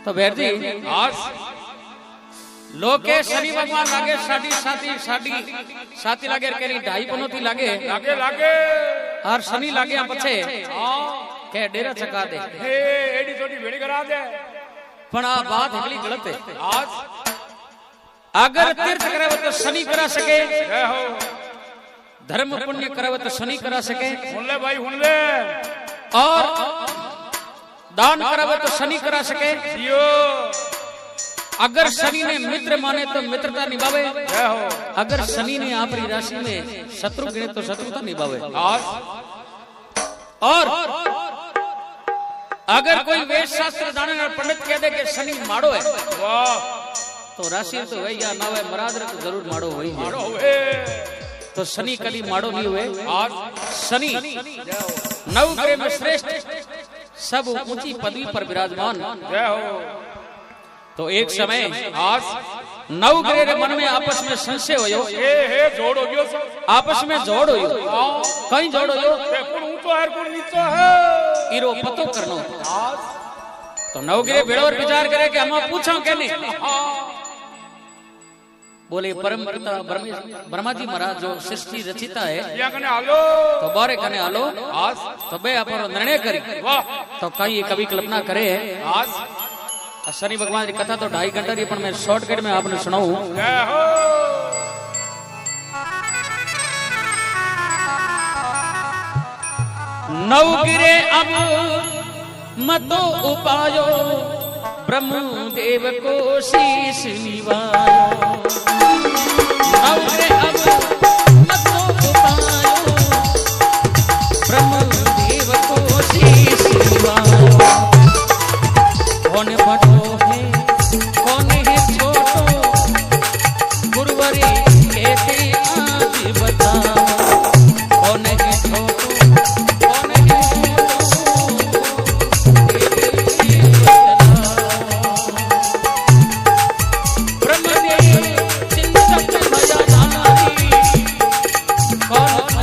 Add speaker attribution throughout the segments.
Speaker 1: तो भेर जी
Speaker 2: आज
Speaker 1: लोग के शनि भगवान लागे साड़ी साथी साड़ी साथी लागे केरी ढाई पनोती लागे
Speaker 2: लागे लागे
Speaker 1: और शनि लागे पछे के डेरा चका दे
Speaker 2: हे एडी छोटी भेड़ी करा दे
Speaker 1: पण आ बात हगली गलत है।
Speaker 2: आज
Speaker 1: अगर तीर्थ करे तो शनि करा सके,
Speaker 2: जय हो
Speaker 1: धर्म पुण्य करे तो शनि करा सके,
Speaker 2: सुन ले भाई सुन ले,
Speaker 1: और दान करे तो शनि करा सके।
Speaker 2: जियो
Speaker 1: अगर शनि ने मित्र माने तो मित्रता निभावे,
Speaker 2: जय हो
Speaker 1: अगर शनि ने आपकी राशि में शत्रु गिने तो शत्रुता निभावे।
Speaker 2: आज
Speaker 1: और अगर कोई वेद शास्त्र जाने वाला पंडित कह दे कि शनि माड़ो है,
Speaker 2: वाह
Speaker 1: तो राशि तो वही या ना हो मराद तो जरूर माड़ो वही
Speaker 2: मारो हुए
Speaker 1: तो शनि कभी माड़ो नहीं हुए।
Speaker 2: आज
Speaker 1: शनि नवग्रह में श्रेष्ठ, सब ऊंची पदवी पर विराजमान।
Speaker 2: जय हो
Speaker 1: तो एक समय
Speaker 2: आज
Speaker 1: नवग्रह के मन में आपस में संशय होयो,
Speaker 2: हे जोड़ हो गयो सब
Speaker 1: आपस में जोड़ होयो, कहीं जोड़ होयो
Speaker 2: कौन ऊंचो है कौन नीचो है
Speaker 1: इरो पतो करनो।
Speaker 2: आज
Speaker 1: तो नवग्रह भेड़ो विचार करे कि हम पूछो कहने, बोले परम पिता ब्रह्मा जी महाराज जो सृष्टि रचिता है
Speaker 2: या कने हालो
Speaker 1: तो बारे कने आलो
Speaker 2: आज
Speaker 1: तो बे अपन निर्णय करी।
Speaker 2: वाह
Speaker 1: तो कहीं कभी कल्पना करे
Speaker 2: आज
Speaker 1: शनि भगवान की कथा तो 2.5 घंटा पर मैं शॉर्टकट में आपने सुनाऊं।
Speaker 2: जय हो
Speaker 1: नवगिरे अब मतो उपायो ब्रह्म देव को शीश निवायो। नवगिरे अब मतो उपायो ब्रह्म देव को शीश निवायो। कौन बड़ो है कौन है छोटो गुरुवरी कहते आज बताओ। कौन है छोटो कौन है ब्रह्मदेव चिंतक भजनारी कौन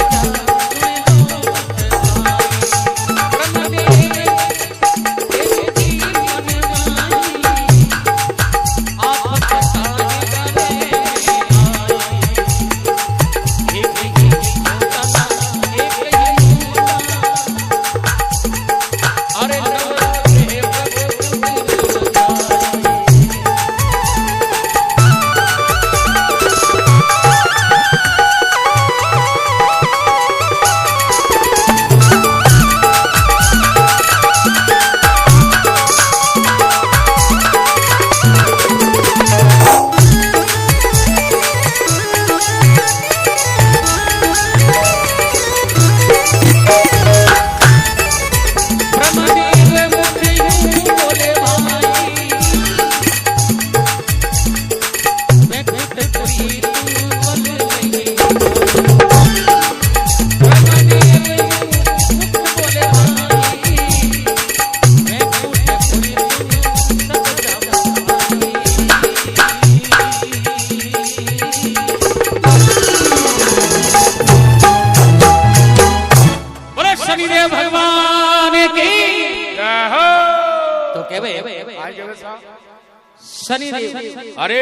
Speaker 1: शनिदेव
Speaker 2: अरे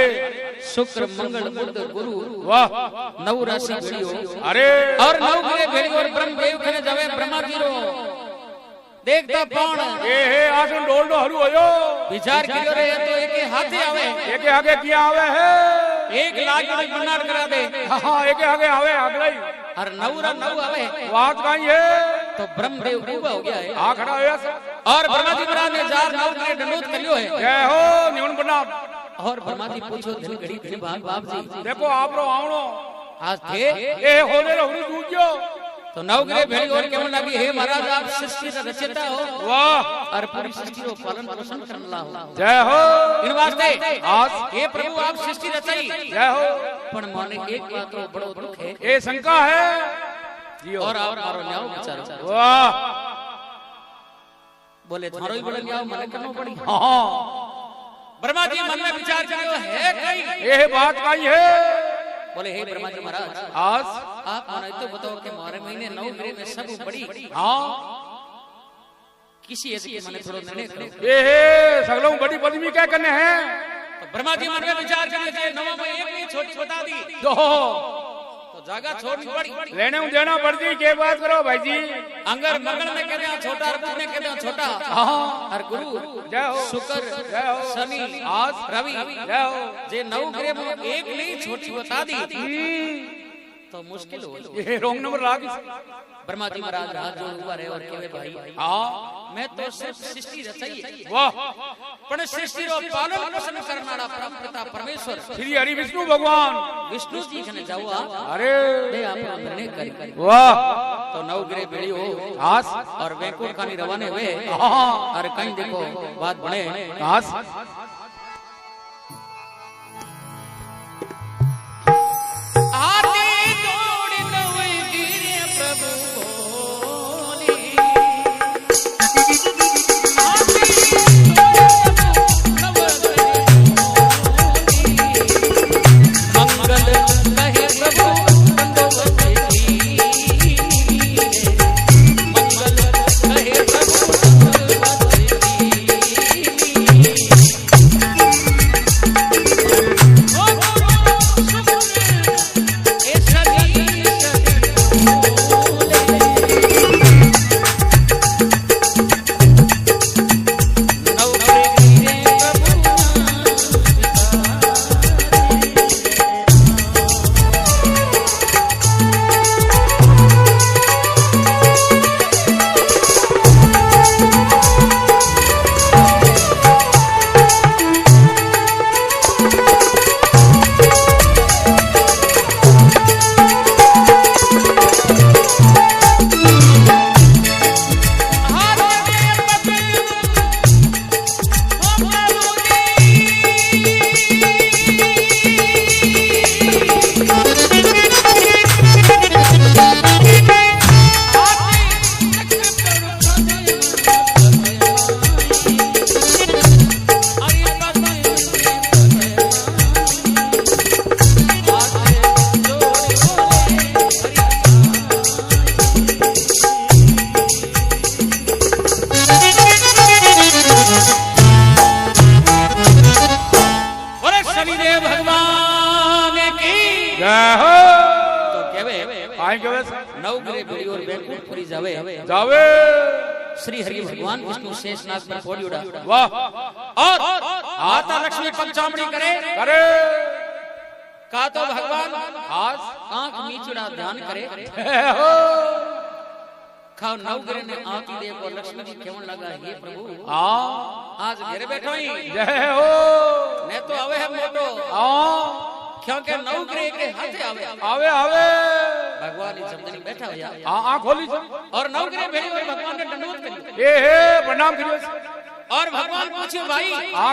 Speaker 1: शुक्र मंगल बुध गुरु
Speaker 2: वाह
Speaker 1: नव राशि भेड़ियो
Speaker 2: अरे
Speaker 1: और नव ग्रह भेड़ियो और ब्रह्मदेव खने जावे ब्रह्मा जी रो देखता कौन
Speaker 2: हे आसन डोल डो हरू होयो
Speaker 1: विचार करियो रे तो एक हाथे आवे
Speaker 2: एक आगे किया आवे है
Speaker 1: 1 लाख की बनार करा दे।
Speaker 2: हां एक आगे आवे अगले
Speaker 1: और नवरा नव आवे
Speaker 2: बात कहीं है
Speaker 1: तो ब्रह्मदेव डूबा हो गया है।
Speaker 2: आ खड़ा होया सब
Speaker 1: और ब्रह्मा जी महाराज ने जार नव के दंडोत करियो है।
Speaker 2: जय हो निवन बना
Speaker 1: और ब्रह्मा जी पूछो दिन घड़ी घड़ी बाप जी
Speaker 2: देखो आप रो आवणो
Speaker 1: आज थे
Speaker 2: ए होले रो हुरी दूजियो
Speaker 1: तो नवग्रह भेड़ी और केवन लगी हे महाराज आप सृष्टि का रचयिता हो
Speaker 2: वाह
Speaker 1: और पूरी सृष्टि को पालन पोषण करने ला हो।
Speaker 2: जय हो
Speaker 1: इन वास्ते
Speaker 2: आज
Speaker 1: हे प्रभु आप सृष्टि रचाई
Speaker 2: जय हो
Speaker 1: पण माने एक बात रो बड़ो दुख है
Speaker 2: ए शंका है जियो
Speaker 1: और मारो न्याओ विचारो
Speaker 2: वाह
Speaker 1: बोले थारो ही बोले न्याओ मने करनो पड़ी।
Speaker 2: हां
Speaker 1: ब्रह्मा जी मन में विचार करियो है कई
Speaker 2: ये बात कहीं है
Speaker 1: बोले हे ब्रह्मा जी महाराज
Speaker 2: आज
Speaker 1: आप माने तो बताओ कि हमारे महीने 9 ग्रह में सब बड़ी
Speaker 2: हाँ
Speaker 1: किसी ऐसे के माने थोड़ो निर्णय करो।
Speaker 2: ये है सगलों बड़ी पदवी क्या करने हैं?
Speaker 1: तो ब्रह्मा जी मन में विचार करने से नवा में एक नहीं छोटी बता दी
Speaker 2: तो
Speaker 1: जगह छोड़नी पड़ी।
Speaker 2: लेने देना पड़ती के बात करो भाई जी।
Speaker 1: अंगर मंगल ने कहते हैं छोटा और बुध ने कहते हैं छोटा।
Speaker 2: हाँ
Speaker 1: और गुरु
Speaker 2: जय हो
Speaker 1: शुक्र
Speaker 2: जय हो
Speaker 1: शनि
Speaker 2: आज
Speaker 1: रवि
Speaker 2: जय हो
Speaker 1: जे 9 ग्रह में एक नहीं छोटी बता दी तो मुश्किल हो।
Speaker 2: ये रोंग नंबर लाग
Speaker 1: ब्रह्मा जी महाराज हाथ जोड़ हुआ रहे और कहे भाई
Speaker 2: हाँ
Speaker 1: मैं तो सिर्फ सृष्टि रचाई है
Speaker 2: वाह
Speaker 1: पण सृष्टि रो पालन पोषण करनारा परम पिता परमेश्वर
Speaker 2: श्री हरि विष्णु भगवान
Speaker 1: विष्णु जी कने जावा
Speaker 2: अरे
Speaker 1: दे आपनो निर्णय करी
Speaker 2: वाह
Speaker 1: तो 9 ग्रह बेड़ी हो
Speaker 2: हास
Speaker 1: और वैकुंठ खानी रवाने हुए
Speaker 2: हाँ
Speaker 1: और कहीं देखो बात बने
Speaker 2: हास जावे
Speaker 1: श्री हरि भगवान विष्णु शेषनाग पर फोड़ी उड़ा
Speaker 2: वाह
Speaker 1: और माता लक्ष्मी पंचामणी करे का तो भगवान
Speaker 2: आज
Speaker 1: आंख नीचड़ा ध्यान करे खाओ 9 ग्रह ने आंख देखो लक्ष्मी जी केवन लगा हे प्रभु आज घर बैठो ही
Speaker 2: जय हो
Speaker 1: ने तो आवे है मोटो क्योंकि 9 ग्रह के हाथे आवे
Speaker 2: आवे आवे
Speaker 1: भगवान ही जमदनी बैठा होया
Speaker 2: आंख खोली
Speaker 1: और 9 ग्रह भेड़ी और भगवान ने दंडवत करी
Speaker 2: ए हे प्रणाम करियो
Speaker 1: और भगवान पूछे भाई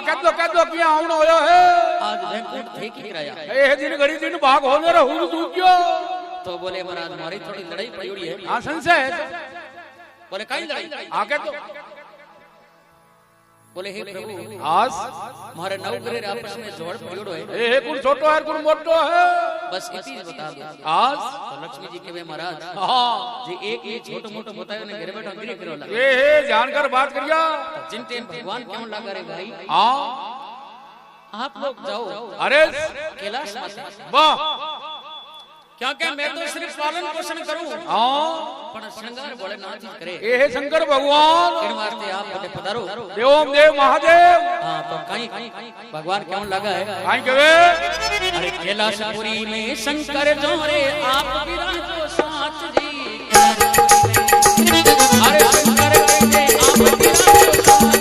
Speaker 2: कह दो किया आवणो होयो है
Speaker 1: आज वैकुंठ थे की राया
Speaker 2: ए दिन घड़ी दिन भाग होने रे हुन दूजियो
Speaker 1: तो बोले महाराज हमारी थोड़ी लड़ाई पड़ी हुई है
Speaker 2: हां संशय
Speaker 1: बोले काई लड़ाई
Speaker 2: कह दो
Speaker 1: बोले हे प्रभु
Speaker 2: आज
Speaker 1: हमारे 9 ग्रह आपस में जोड़ पड़ियो है
Speaker 2: ए कुन छोटो है कुन मोटो है
Speaker 1: बस इसी बता दो
Speaker 2: आज
Speaker 1: तो लक्ष्मी जी के वे महाराज
Speaker 2: हां
Speaker 1: जी एक ही छोटो मोटो बतायो ने घर बैठो गिरे करो लगा
Speaker 2: ए हे जानकर बात करिया
Speaker 1: जिन टेन भगवान क्यों लगा रे भाई
Speaker 2: हां
Speaker 1: आप लोग जाओ
Speaker 2: अरे
Speaker 1: कैलाश माता
Speaker 2: वाह
Speaker 1: क्योंकि मैं तो सिर्फ पालन पोषण करूं पर श्रृंगार बोले नाथ करे
Speaker 2: ए शंकर भगवान
Speaker 1: इन वास्ते आप बते पधारो
Speaker 2: देवों देव महादेव
Speaker 1: हां तो कहीं भगवान क्यों लगा है
Speaker 2: कहीं कहे
Speaker 1: अरे कैलाशपुरी में शंकर जोरे आप विराजो साथ जी अरे शंकर कहते आप विराजो साथ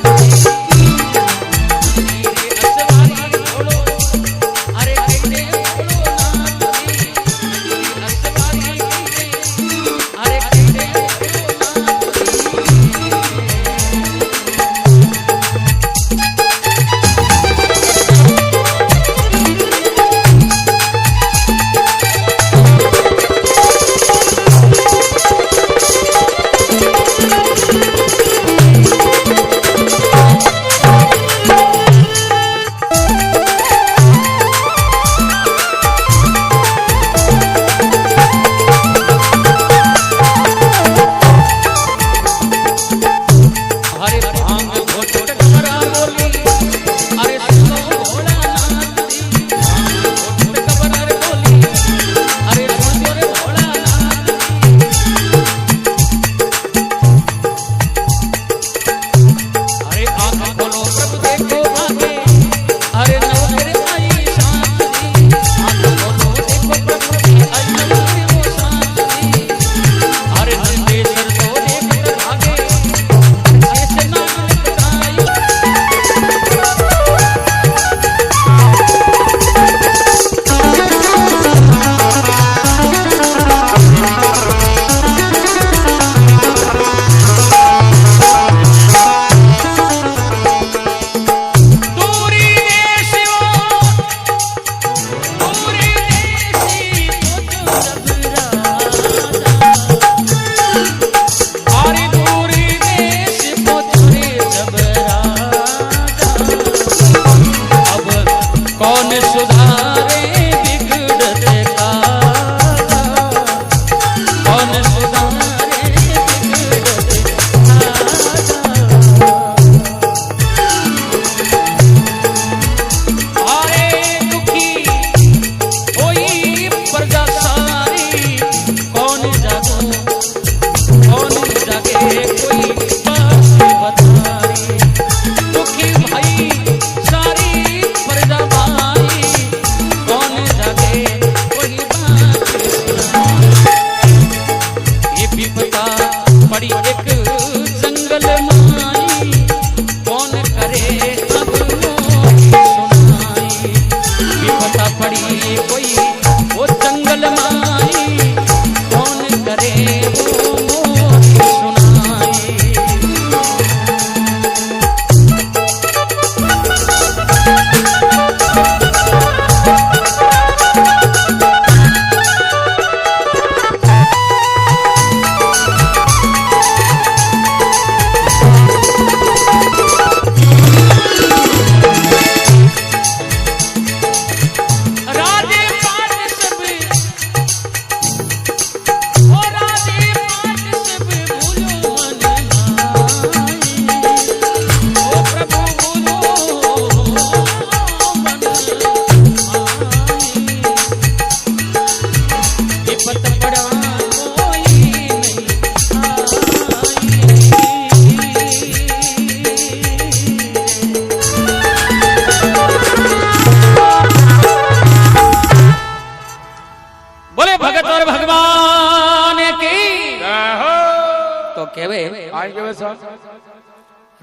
Speaker 2: सा?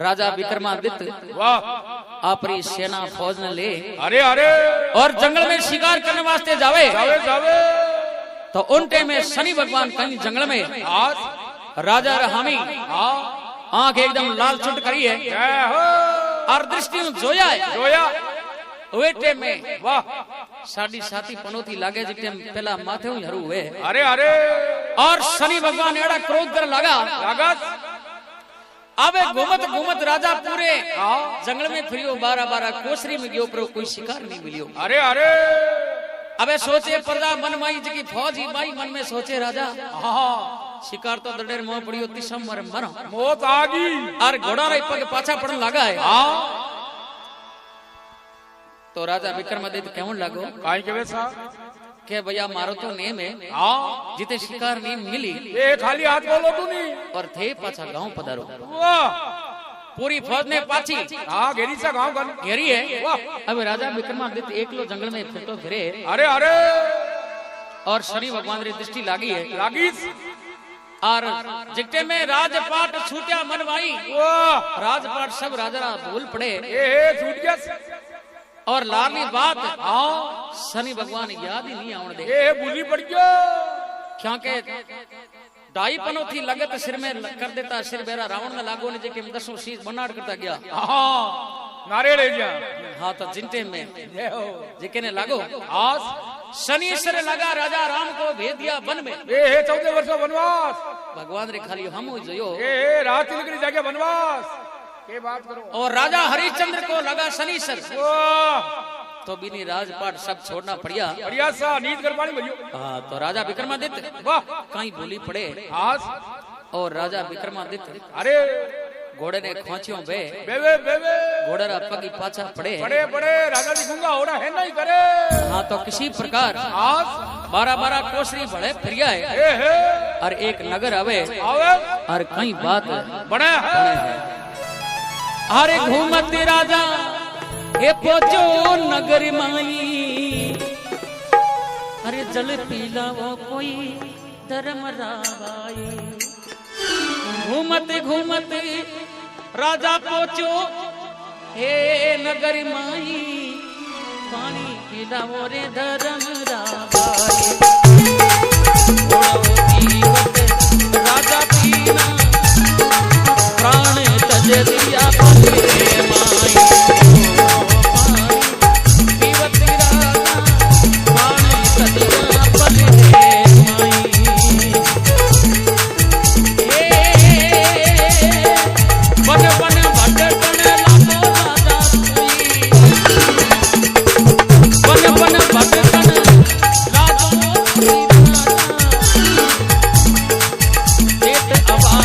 Speaker 1: राजा विक्रमादित्य
Speaker 2: वाह
Speaker 1: अपनी सेना फौज ने ले
Speaker 2: अरे अरे
Speaker 1: और जंगल में शिकार करने वास्ते जावे
Speaker 2: जावे जावे
Speaker 1: तो उन टाइम में शनि भगवान कहीं जंगल में
Speaker 2: आज
Speaker 1: राजा रहामी
Speaker 2: हाँ
Speaker 1: आंख एकदम लाल चुट करी है
Speaker 2: जय हो
Speaker 1: और दृष्टि में जोया है
Speaker 2: जोया
Speaker 1: वे टाइम में
Speaker 2: वाह
Speaker 1: साड़ी साथी पनोती लागे जिस टाइम पहला माथे हुई हरू हुए
Speaker 2: अरे अरे
Speaker 1: और शनि भगवान एड़ा क्रोध कर लगा
Speaker 2: लागत
Speaker 1: अब घूमत घूमत राजा पूरे
Speaker 2: हाँ
Speaker 1: जंगल में फिरियो 12-12 कोसरी में गयो पर कोई शिकार नहीं मिलियो
Speaker 2: अरे अरे
Speaker 1: अबे सोचे प्रजा मन माई जी की फौज ही माई मन में सोचे राजा
Speaker 2: हाँ
Speaker 1: शिकार तो दडेर मोह पड़ियो तिसम मर मरो
Speaker 2: मौत आ गई
Speaker 1: और घोड़ा रे पग पाछा पड़न लगा है
Speaker 2: हाँ
Speaker 1: तो राजा विक्रमादित्य केवन लागो
Speaker 2: काई के वैसा
Speaker 1: के भैया मारो तो नेम है
Speaker 2: हाँ
Speaker 1: जिते शिकार नहीं मिली
Speaker 2: ये खाली हाथ बोलो तू नहीं
Speaker 1: और थे पाछा गांव पधारो
Speaker 2: वाह
Speaker 1: पूरी फौज ने पाछी
Speaker 2: हाँ घेरी सा गाँव कर
Speaker 1: घेरी है अब राजा विक्रमादित्य एकलो जंगल में फिरतो फिरे
Speaker 2: अरे अरे
Speaker 1: और शनि भगवान री दृष्टि लागी है
Speaker 2: लागी
Speaker 1: और जिकटे में राजपाट छूटिया मनवाई
Speaker 2: वाह
Speaker 1: राजपाट सब राजा भूल पड़े
Speaker 2: ये छूट गया
Speaker 1: और लाली बात
Speaker 2: हाँ
Speaker 1: शनि भगवान याद ही नहीं आने दे
Speaker 2: ये भूली पड़ गया
Speaker 1: क्योंकि डाई पनोती लगत सिर में कर देता सिर बेरा रावण ने लागो ने जेके दसों शीश बनाड़ करता गया
Speaker 2: हाँ नारे ले जा
Speaker 1: हाँ तो जिनटे में जेके ने लागो
Speaker 2: आज
Speaker 1: शनि सिर लगा राजा राम को भेज दिया वन में
Speaker 2: ये 14 वर्ष वनवास
Speaker 1: भगवान रे खाली हम हो जो
Speaker 2: ये रात निकली जाके वनवास के बात करो
Speaker 1: और राजा हरिश्चंद्र को लगा शनि सर
Speaker 2: वाह
Speaker 1: तो बिनी राजपाट सब छोड़ना पड़िया
Speaker 2: बढ़िया सा नींद कर पानी भरियो
Speaker 1: हाँ तो राजा विक्रमादित्य
Speaker 2: वाह
Speaker 1: कहीं बोली पड़े
Speaker 2: आज
Speaker 1: और राजा विक्रमादित्य
Speaker 2: अरे
Speaker 1: घोड़े ने खोचियो बे
Speaker 2: बेबे बेबे
Speaker 1: घोड़े रा पगी पाछा पड़े
Speaker 2: बड़े बड़े राजा जी गुंगा हो रहा है नहीं करे
Speaker 1: हाँ तो किसी प्रकार
Speaker 2: आज
Speaker 1: 12-12 कोसरी बड़े फिरिया है
Speaker 2: हे
Speaker 1: और एक नगर आवे
Speaker 2: आवे
Speaker 1: और कई बात
Speaker 2: बड़े है
Speaker 1: अरे घूमत राजा हे पोचो नगर माई अरे जल पीला वो कोई धर्म रावाई घूमत घूमत राजा पोचो हे नगर माई पानी पीला वो रे धर्म रावाई राजा पीना प्राण तज दिया पले माई पीवत राजा प्राण तज दिया पले माई बन बन भटकन लागो राजा कोई बन बन भटकन लागो कोई राजा आवाज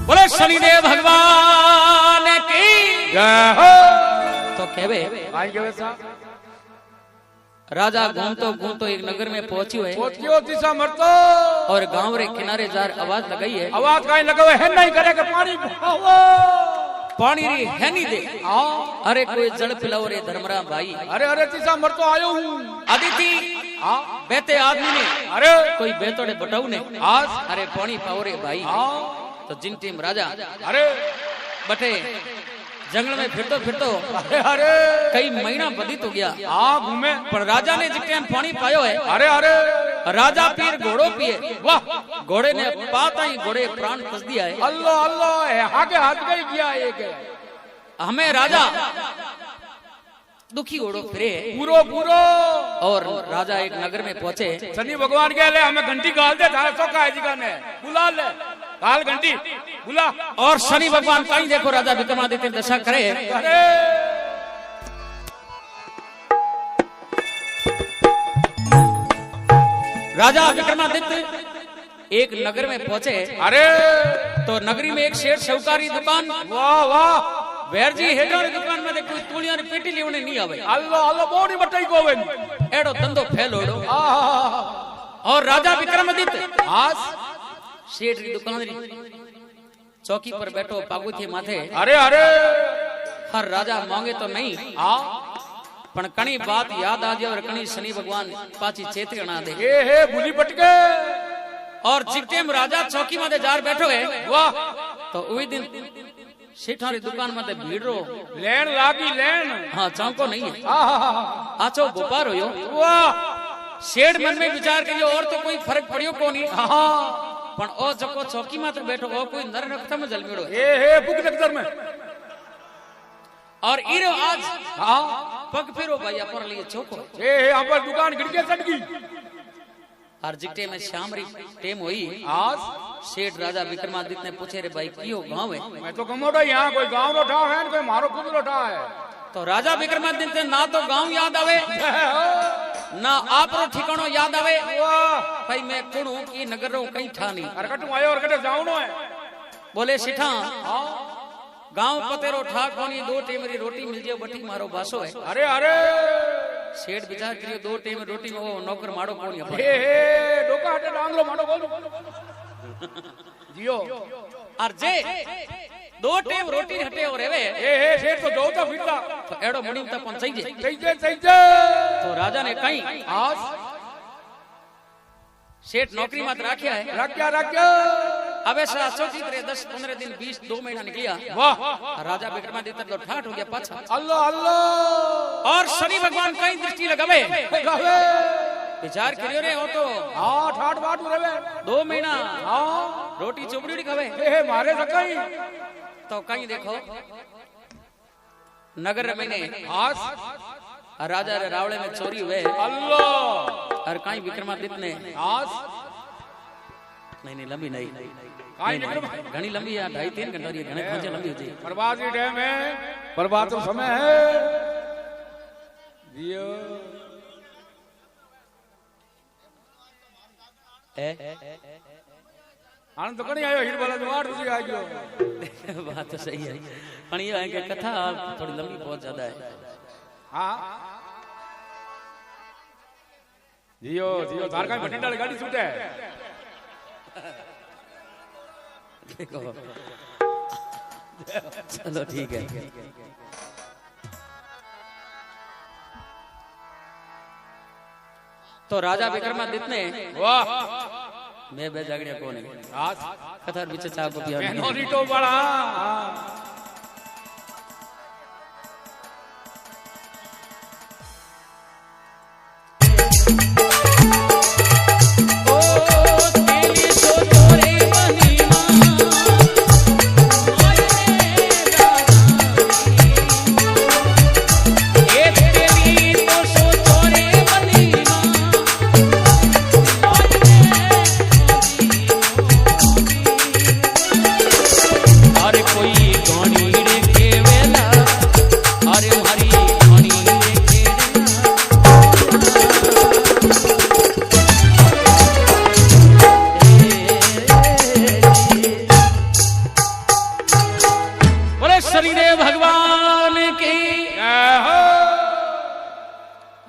Speaker 1: कोई शनिदेव भगवान की तो कहवे
Speaker 2: आई के वैसा
Speaker 1: राजा घूमतो घूमतो एक नगर में पहुंचियो है
Speaker 2: पहुंचियो दिशा मरतो
Speaker 1: और गांव रे किनारे जार आवाज लगाई है
Speaker 2: आवाज काई लगावे है नहीं करे के पानी बहाओ
Speaker 1: पानी री है नहीं दे अरे कोई जल पिलाओ रे धर्मरा भाई
Speaker 2: अरे अरे दिशा मरतो आयो हूं
Speaker 1: अदिति बेते आदमी ने
Speaker 2: अरे
Speaker 1: कोई बेतोड़े बटाऊ ने
Speaker 2: आज
Speaker 1: अरे पानी पाओ रे भाई तो जिन टीम राजा
Speaker 2: अरे
Speaker 1: बटे जंगल में फिरतो फिरतो
Speaker 2: अरे अरे
Speaker 1: कई महीना बदी तो गया
Speaker 2: घूमे
Speaker 1: पर राजा ने जिस टाइम पानी पायो है
Speaker 2: अरे अरे
Speaker 1: राजा पीर घोड़ो पिए,
Speaker 2: वाह
Speaker 1: घोड़े ने पाता ही घोड़े प्राण कस दिया है।
Speaker 2: अल्लाह अल्लाह आगे हाथ गई किया एक
Speaker 1: हमें राजा दुखी घोड़ो फिरे
Speaker 2: पूरो पूरो
Speaker 1: और राजा एक नगर में पहुंचे।
Speaker 2: शनि भगवान कह ले हमें घंटी गाल दे थारा सौखा है जी का ने बुला ले गाल घंटी बुला।
Speaker 1: और शनि भगवान कहीं देखो राजा विक्रमादित्य दशा करे।
Speaker 2: अरे
Speaker 1: राजा विक्रमादित्य एक नगर में पहुंचे।
Speaker 2: अरे
Speaker 1: तो नगरी में एक शेठ शौकारी दुकान,
Speaker 2: वाह वाह
Speaker 1: वेर जी हेठारी दुकान में कोई तूलिया ने पेटी लेवने नहीं आवे।
Speaker 2: अल्लाह अल्लाह बोड़ी बटाई कोवेन
Speaker 1: एड़ो धंधो फैलोड़ो।
Speaker 2: आहा
Speaker 1: और राजा विक्रमादित्य
Speaker 2: आज
Speaker 1: शेठ की दुकान री चौकी पर बैठो पागुथी माथे।
Speaker 2: अरे अरे
Speaker 1: हर राजा मांगे तो नहीं,
Speaker 2: हाँ
Speaker 1: पण कणी बात याद आ जाए और कणी शनि भगवान पाची चेतना दे।
Speaker 2: ये है भूली पटके
Speaker 1: और जितेम राजा चौकी में जार बैठो है।
Speaker 2: वाह
Speaker 1: तो वही दिन शेठारी दुकान में भीड़ रो
Speaker 2: लेन लागी लेन
Speaker 1: हाँ चौंको नहीं है।
Speaker 2: आहा
Speaker 1: आचो बुपार हो
Speaker 2: वाह
Speaker 1: शेठ मन में विचार करियो और तो कोई फर्क पड़ियो को नहीं।
Speaker 2: हाँ
Speaker 1: पण ओ जको चौकी में बैठो ओ कोई नर रक्त में जलमेड़ो है।
Speaker 2: ये है बुक नक्सर में
Speaker 1: और इरो आज
Speaker 2: हाँ
Speaker 1: पग फेरो भाई अपन लिए चौको
Speaker 2: ये है यहाँ पर दुकान गिरके सट गई।
Speaker 1: और जिक्टे में शाम री टेम हुई।
Speaker 2: आज
Speaker 1: सेठ राजा विक्रमादित्य ने पूछे रे भाई कियो गांव है।
Speaker 2: मैं तो कमोड़ा यहाँ कोई गांव रोठा है कोई मारो खुद रोठा है।
Speaker 1: तो राजा विक्रमादित्य ना तो गांव याद आवे ना आपरो ठिकानो याद आवे।
Speaker 2: वाह
Speaker 1: भाई मैं कुण हूं की नगर रो कहीं ठा नहीं।
Speaker 2: अरकटू आयो अरकटे जाऊनो है।
Speaker 1: बोले सेठा
Speaker 2: हाँ
Speaker 1: गांव पतेरो ठा कोनी दो टेमरी रोटी मिल जाए बटी मारो बासो है।
Speaker 2: अरे अरे
Speaker 1: सेठ विचार करियो दो टेम रोटी में वो नौकर माड़ो कोनी अपन।
Speaker 2: हे डोका हटे डांगलो मारो बोलो जियो
Speaker 1: और जे दो टेम रोटी हटे और रेवे
Speaker 2: हे शेर तो जोता फिरता
Speaker 1: तो एड़ो मणि त पण सही जे।
Speaker 2: सही जे
Speaker 1: तो राजा ने कहीं
Speaker 2: आज
Speaker 1: सेठ नौकरी मत राख्या है।
Speaker 2: रख्या
Speaker 1: अब ऐसा चौथी तरह 10-15 दिन 20-2 महीना निकलिया।
Speaker 2: वाह
Speaker 1: राजा विक्रमादित्य तो ठाठ हो गया पाछा।
Speaker 2: अल्लाह अल्लाह
Speaker 1: और शनि भगवान कहीं दृष्टि लगावे
Speaker 2: गावे
Speaker 1: विचार करियो रे हो तो
Speaker 2: हाँ ठाठ बाट रहे
Speaker 1: 2 महीना
Speaker 2: हाँ
Speaker 1: रोटी चुबड़ी खावे
Speaker 2: हे मारे सकाई
Speaker 1: तो कहीं देखो नगर में ने
Speaker 2: आज
Speaker 1: राजा रे रावले में चोरी हुए।
Speaker 2: अल्लाह
Speaker 1: और कहीं विक्रमादित्य ने
Speaker 2: आज
Speaker 1: नहीं लंबी नहीं
Speaker 2: काई विक्रम
Speaker 1: घनी लंबी है 2.5-3 घंटा रही घने खोजे लंबी हो जी।
Speaker 2: बर्बाद की टाइम है बर्बाद तो समय है जियो आनंद तो कहीं आयो हिट वाला जो 8 बजे आ गयो।
Speaker 1: बात तो सही है पर ये है कि कथा थोड़ी लंबी बहुत ज्यादा है।
Speaker 2: हाँ जियो जियो धारका भटिंडा गाड़ी छूटे
Speaker 1: देखो चलो ठीक है। तो राजा विक्रमादित्य ने
Speaker 2: वाह
Speaker 1: मैं बे जागड़िया कोने
Speaker 2: आज
Speaker 1: कथा बीच चा को पिया
Speaker 2: मेनोरिटो बड़ा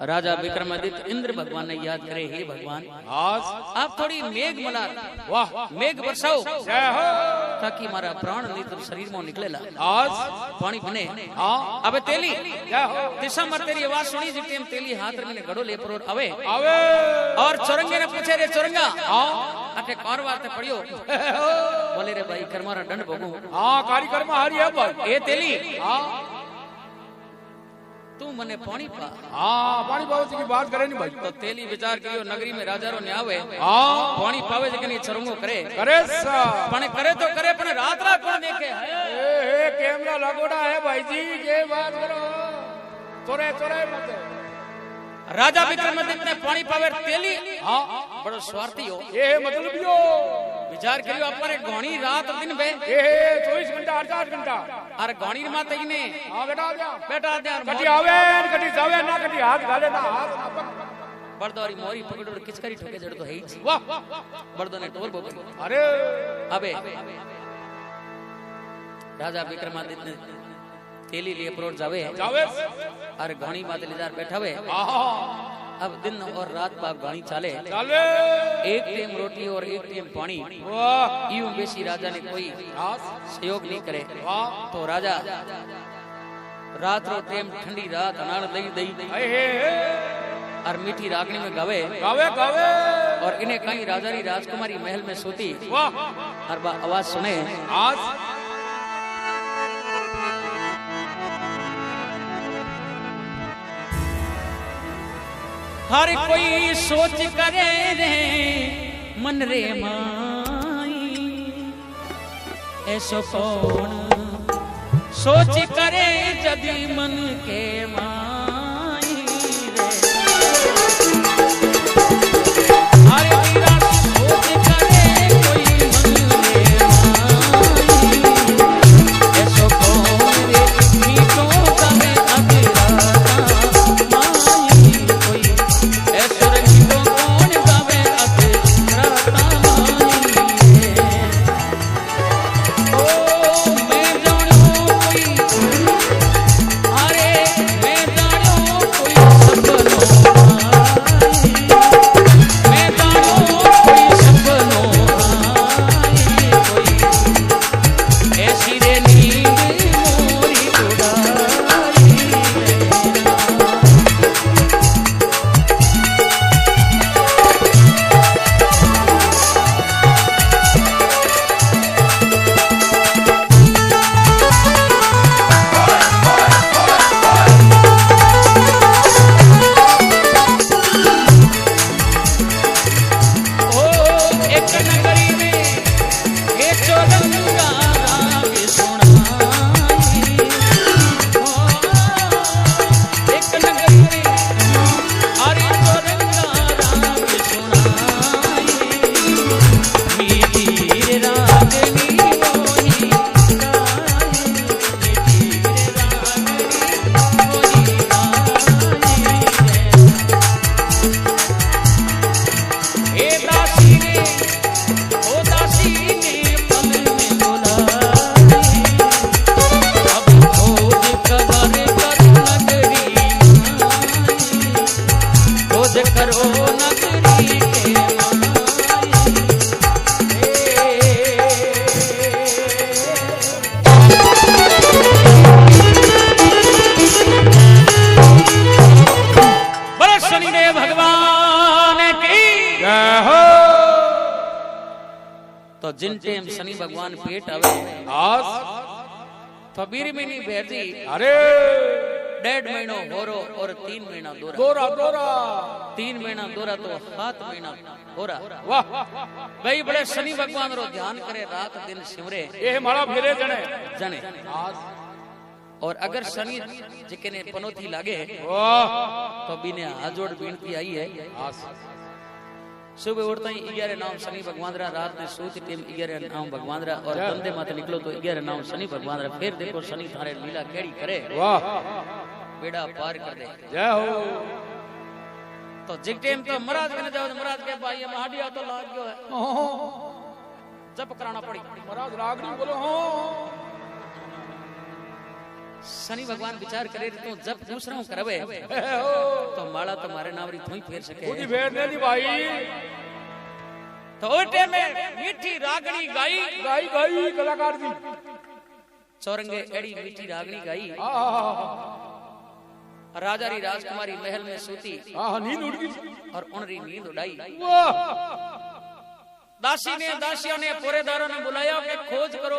Speaker 1: राजा विक्रमादित्य इंद्र भगवान ने याद करे हे भगवान
Speaker 2: आज
Speaker 1: आप थोड़ी मेघ मला
Speaker 2: वाह
Speaker 1: मेघ बरसाओ
Speaker 2: जय हो
Speaker 1: ताकि मारा प्राण नीत शरीर में निकलेला
Speaker 2: आज
Speaker 1: पानी बने।
Speaker 2: हाँ
Speaker 1: अबे तेली
Speaker 2: जय हो
Speaker 1: दिशा मर तेरी आवाज सुनी जिते तेली हाथ में घड़ो ले परो अवे
Speaker 2: आवे
Speaker 1: और चौरंगे ने पूछे रे चौरंगा
Speaker 2: हाँ
Speaker 1: अटे कौन वास्ते पड़ियो बोले रे भाई कर्मारा दंड भोगो।
Speaker 2: हाँ कार्यक्रम हरी है भाई
Speaker 1: ए तेली
Speaker 2: हाँ
Speaker 1: तू मने पानी पा।
Speaker 2: हाँ पानी पावे की बात करे नहीं भाई।
Speaker 1: तो तेली विचार कियो नगरी में राजा रो ने आवे
Speaker 2: हाँ
Speaker 1: पानी पावे जे कनी चरंगो करे
Speaker 2: सा
Speaker 1: पण करे तो करे पण रात रात कोण देखे
Speaker 2: ए कैमरा लगोड़ा है भाई जी ये बात करो चोरे चोरे मत।
Speaker 1: राजा विक्रमादित्य ने पानी पावे तेली
Speaker 2: हाँ
Speaker 1: बड़ो स्वार्थी हो
Speaker 2: ये मतलब यो
Speaker 1: विचार करियो अपने घणी रात दिन बे
Speaker 2: ये 24 घंटा 8 घंटा
Speaker 1: अरे घणी मां तईने
Speaker 2: हां बेटा
Speaker 1: दे
Speaker 2: कटी आवे कटी जावे ना कटी हाथ गाले ना हाथ ना पग
Speaker 1: बरदौरी मोरी पकड़ो किचकरी ठोके जड़ तो है ही
Speaker 2: वाह
Speaker 1: बरदो ने टोर बोली
Speaker 2: अरे
Speaker 1: अबे राजा विक्रमादित्य ने तेली लिए प्रोट जावे अरे घणी बात लेदार बैठा हुए अब दिन और रात बाप घणी चाले एक टाइम रोटी और एक टाइम पानी यूं बेसी राजा ने कोई सहयोग नहीं करे तो राजा रात रो टाइम ठंडी रात अनाड़ दई दई और मीठी रागनी में गावे गावे गावे और इन्हें कहीं राजा री राजकुमारी महल में सोती और आवाज सुने हर कोई सोच करे रे मन रे माई ऐसो कौन सोच करे जदी मन के माई रे हर वीरा सोच करे कोई मन रे माई ऐसो कौन रे मीठो कमे अगरा तो जिन टाइम शनि भगवान पेट आवे फबीर महीनी भेजी
Speaker 2: अरे
Speaker 1: 1.5 महीनो होरो और 3 महीना दोरा
Speaker 2: दोरा दोरा
Speaker 1: 3 महीना दोरा तो 7 महीना होरा
Speaker 2: वाह
Speaker 1: भाई बड़े शनि भगवान रो ध्यान करे रात दिन सिमरे
Speaker 2: ये मारा फेरे जने
Speaker 1: जने और अगर शनि जिके ने पनोती लागे तो बीने हाथ जोड़ विनती आई है सुबह उठता ही 11 नाम शनि भगवान रात में सोच टेम 11 नाम भगवान और बंदे माते निकलो तो 11 नाम शनि भगवान फिर देखो शनि थारे लीला केड़ी करे
Speaker 2: वाह
Speaker 1: बेड़ा पार कर दे
Speaker 2: जय हो
Speaker 1: तो जिक टेम तो महाराज कने जाओ तो महाराज के भाई महाडिया तो लाग गयो है जप कराना पड़ी
Speaker 2: महाराज रागनी बोलो हो
Speaker 1: शनि भगवान विचार करे तू जब दूसरा करवे तो माला तुम्हारे नावरी थोई फेर सके
Speaker 2: खुदी फेर नहीं भाई
Speaker 1: तो ओटे में मीठी रागनी गाई
Speaker 2: गाई गाई कलाकार दी
Speaker 1: चौरंगे एड़ी मीठी रागनी गाई राजा री राजकुमारी महल में सूती
Speaker 2: नींद उड़ गई
Speaker 1: और उनरी नींद उड़ाई
Speaker 2: वाह
Speaker 1: दासी ने दासियों ने पोरेदारों ने बुलाया कि खोज करो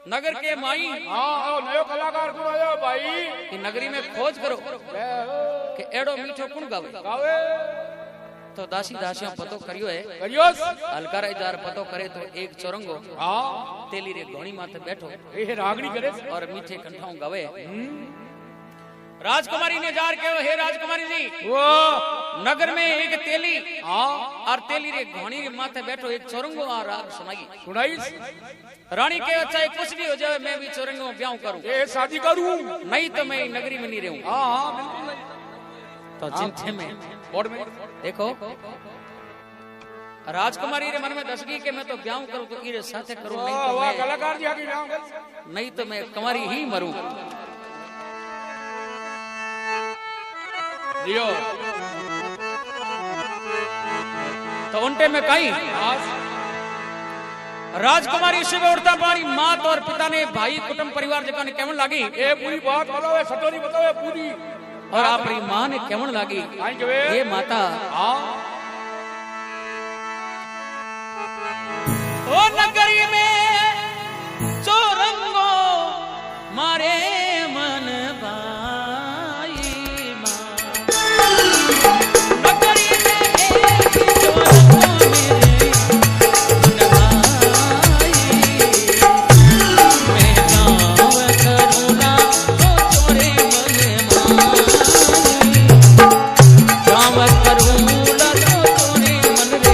Speaker 1: नगर के माई
Speaker 2: हाँ नयो कलाकार कौन आयो भाई
Speaker 1: कि नगरी में खोज करो कि एड़ो मीठो कौन गावे
Speaker 2: गावे
Speaker 1: तो दासी दासियों पतो करियो है
Speaker 2: करियोस
Speaker 1: अलकारा जार पतो करे तो एक चोरंगो
Speaker 2: हाँ
Speaker 1: तेली रे घोड़ी माथे बैठो
Speaker 2: ये रागड़ी करे
Speaker 1: और मीठे कंठाओं गावे राजकुमारी ने जार के हे राजकुमारी जी
Speaker 2: वो
Speaker 1: नगर में एक तेली
Speaker 2: हाँ
Speaker 1: और तेली रे घोड़ी के माथे बैठो एक चोरंगो आ राग सुनाई
Speaker 2: सुनाई
Speaker 1: रानी के चाहे कुछ भी हो जाए मैं भी चोरंगो में ब्याह करूं
Speaker 2: ये शादी करूं
Speaker 1: नहीं तो मैं नगरी में नहीं रहूं
Speaker 2: हाँ बिल्कुल नहीं
Speaker 1: तो चिंते में
Speaker 2: बोर्ड में
Speaker 1: देखो राजकुमारी रे मन में दसगी के मैं तो ब्याह करूं तो इरे साथे करूं नहीं तो
Speaker 2: वाह
Speaker 1: मैं
Speaker 2: कलाकार जी आके ब्याह कर
Speaker 1: नहीं तो मैं कुमारी ही मरूं
Speaker 2: लियो
Speaker 1: तो उनटे में कहीं राजकुमारी शिव उड़ता पानी मात और पिता ने भाई कुटुंब परिवार जगह ने केवन लागी
Speaker 2: ये पूरी बात बताओ सटोरी बताओ पूरी
Speaker 1: और अपनी मां ने केवन लागी ये माता
Speaker 2: हाँ
Speaker 1: ओ नगरी में चोरंगो मारे मन भाई नगरी में एक चोरंगो मेरे मन भाई मैं गाँव करूँगा तो चोरे मन माई गाँव करूँगा तो चोरे मन रे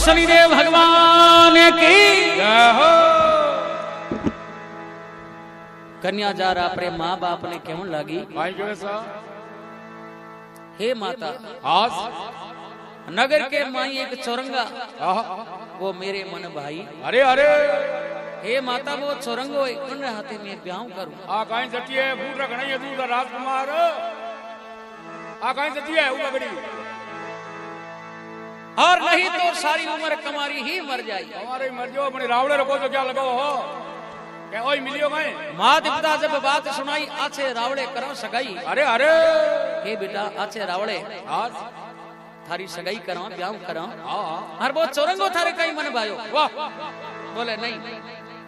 Speaker 1: शनिदेव भगवान की कन्या जा रहा अपने माँ बाप ने केवन लागी
Speaker 2: भाई जो ऐसा
Speaker 1: हे माता
Speaker 2: आज
Speaker 1: नगर के माई एक चौरंगा
Speaker 2: आहा,
Speaker 1: वो मेरे मन भाई
Speaker 2: अरे अरे
Speaker 1: हे माता वो चौरंगो उन हाथे में ब्याह करूं
Speaker 2: आ काई सती है फूट रखना है दूर का राजकुमार आ काई सती है उगा गड़ी
Speaker 1: और नहीं तो सारी उम्र कमारी ही मर जाएगी
Speaker 2: हमारे मर जाओ अपने रावड़े रखो तो क्या लगाओ हो क्या ओई मिलियो मैं
Speaker 1: माँ पिता जब बात सुनाई आछे रावड़े करो सगाई
Speaker 2: अरे अरे
Speaker 1: हे बेटा आछे रावड़े
Speaker 2: आज
Speaker 1: थारी सगाई करो ब्याह करो
Speaker 2: हाँ
Speaker 1: हर बहुत चौरंगो थारे कहीं मन भायो
Speaker 2: वाह
Speaker 1: बोले नहीं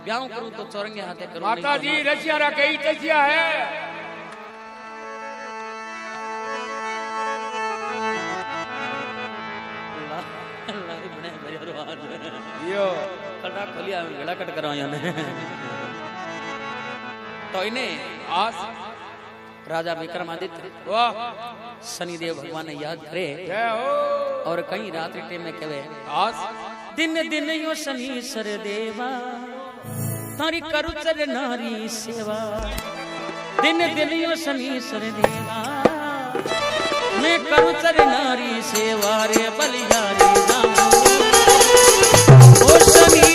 Speaker 1: ब्याह करूं तो चौरंगे हाथे करूं
Speaker 2: माता जी रसिया रा कई तसिया है यो
Speaker 1: कटा खोलिया गला कट करो याने तो इन्हें
Speaker 2: आज
Speaker 1: राजा विक्रमादित्य
Speaker 2: वाह
Speaker 1: शनिदेव भगवान ने याद करे
Speaker 2: जय हो
Speaker 1: और कहीं रात्रि टेम में कहे
Speaker 2: आज
Speaker 1: दिन दिन यो शनि सर देवा तारी करु चर नारी सेवा दिन दिन यो शनि सर देवा मैं करु चर नारी सेवा रे बलियारी राम ओ शनि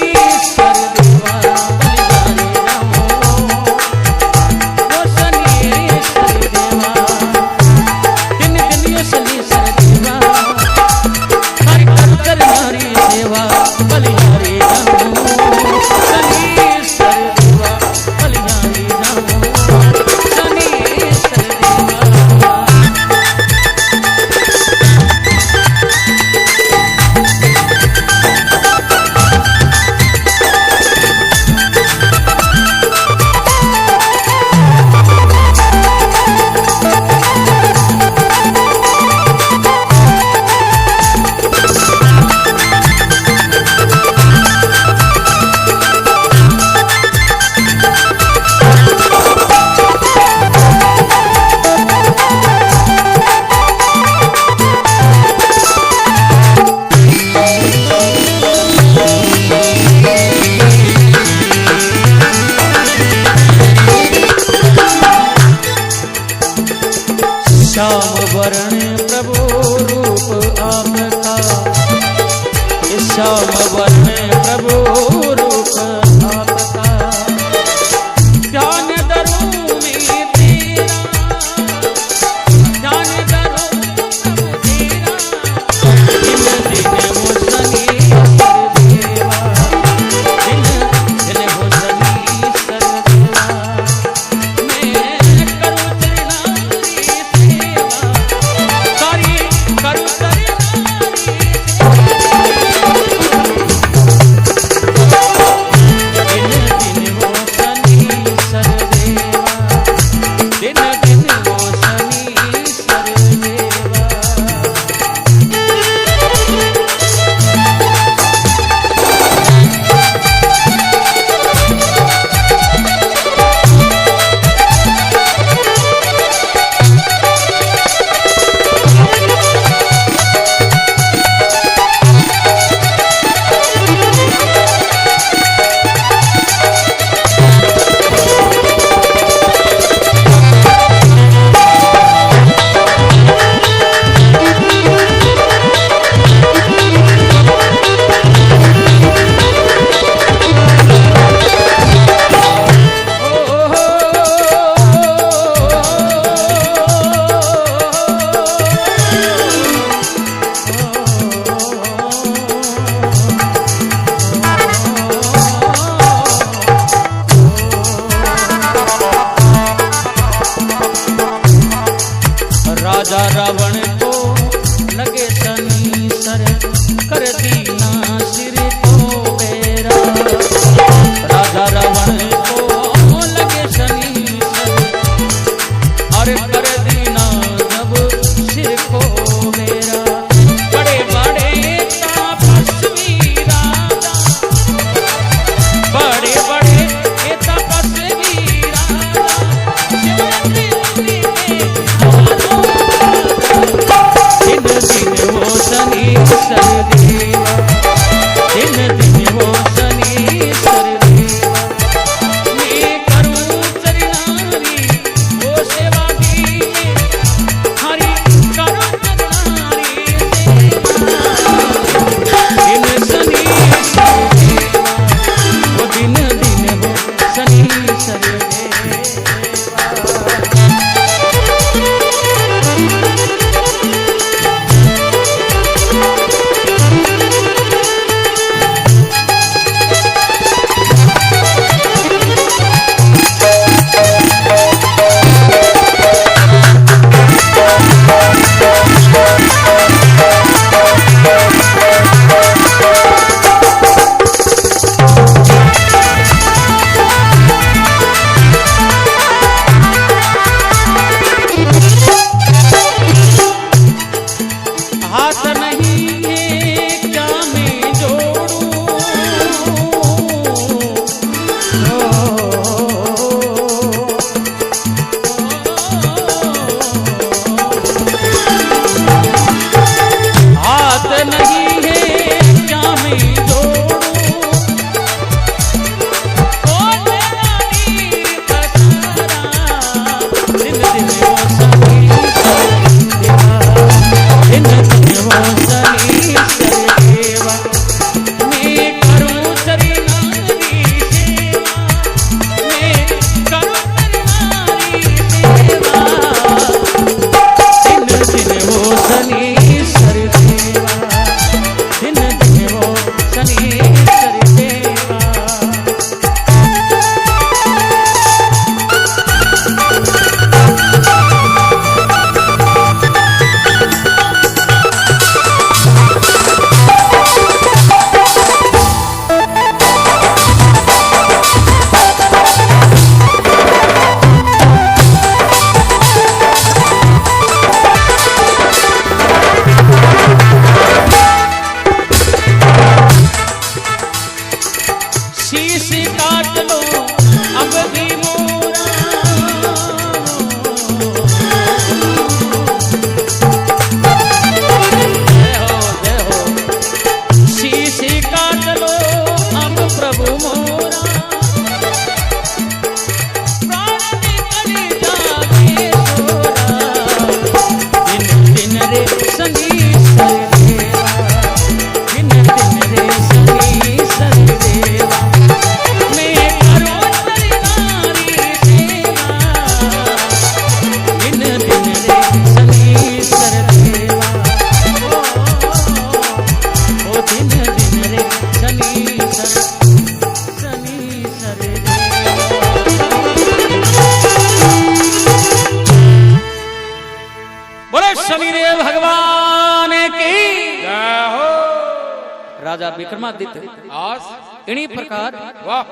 Speaker 1: सर देवा बलियारी राम ओ शनि सर देवा दिन दिन यो शनि सर देवा तारी करु चर नारी सेवा बलियारी राम शनि सर देवा बलियारी राम शनि सर देवा काट लो अब भी मोरा, जय हो जय हो। शीश काट लो अब प्रभु मोरा, प्राण निकल जावे सोरा, दिन दिन रे सनीसर देवा, दिन दिन रे सनीसर देवा, मैं करो तेरी नारी सेवा, दिन दिन रे सनीसर देवा, ओ दिन दिन रे सनीसर सनीसर देवा। बोले शनिदेव भगवान की
Speaker 2: जय हो।
Speaker 1: राजा विक्रमादित्य
Speaker 2: आस
Speaker 1: इन्हीं प्रकार
Speaker 2: वाह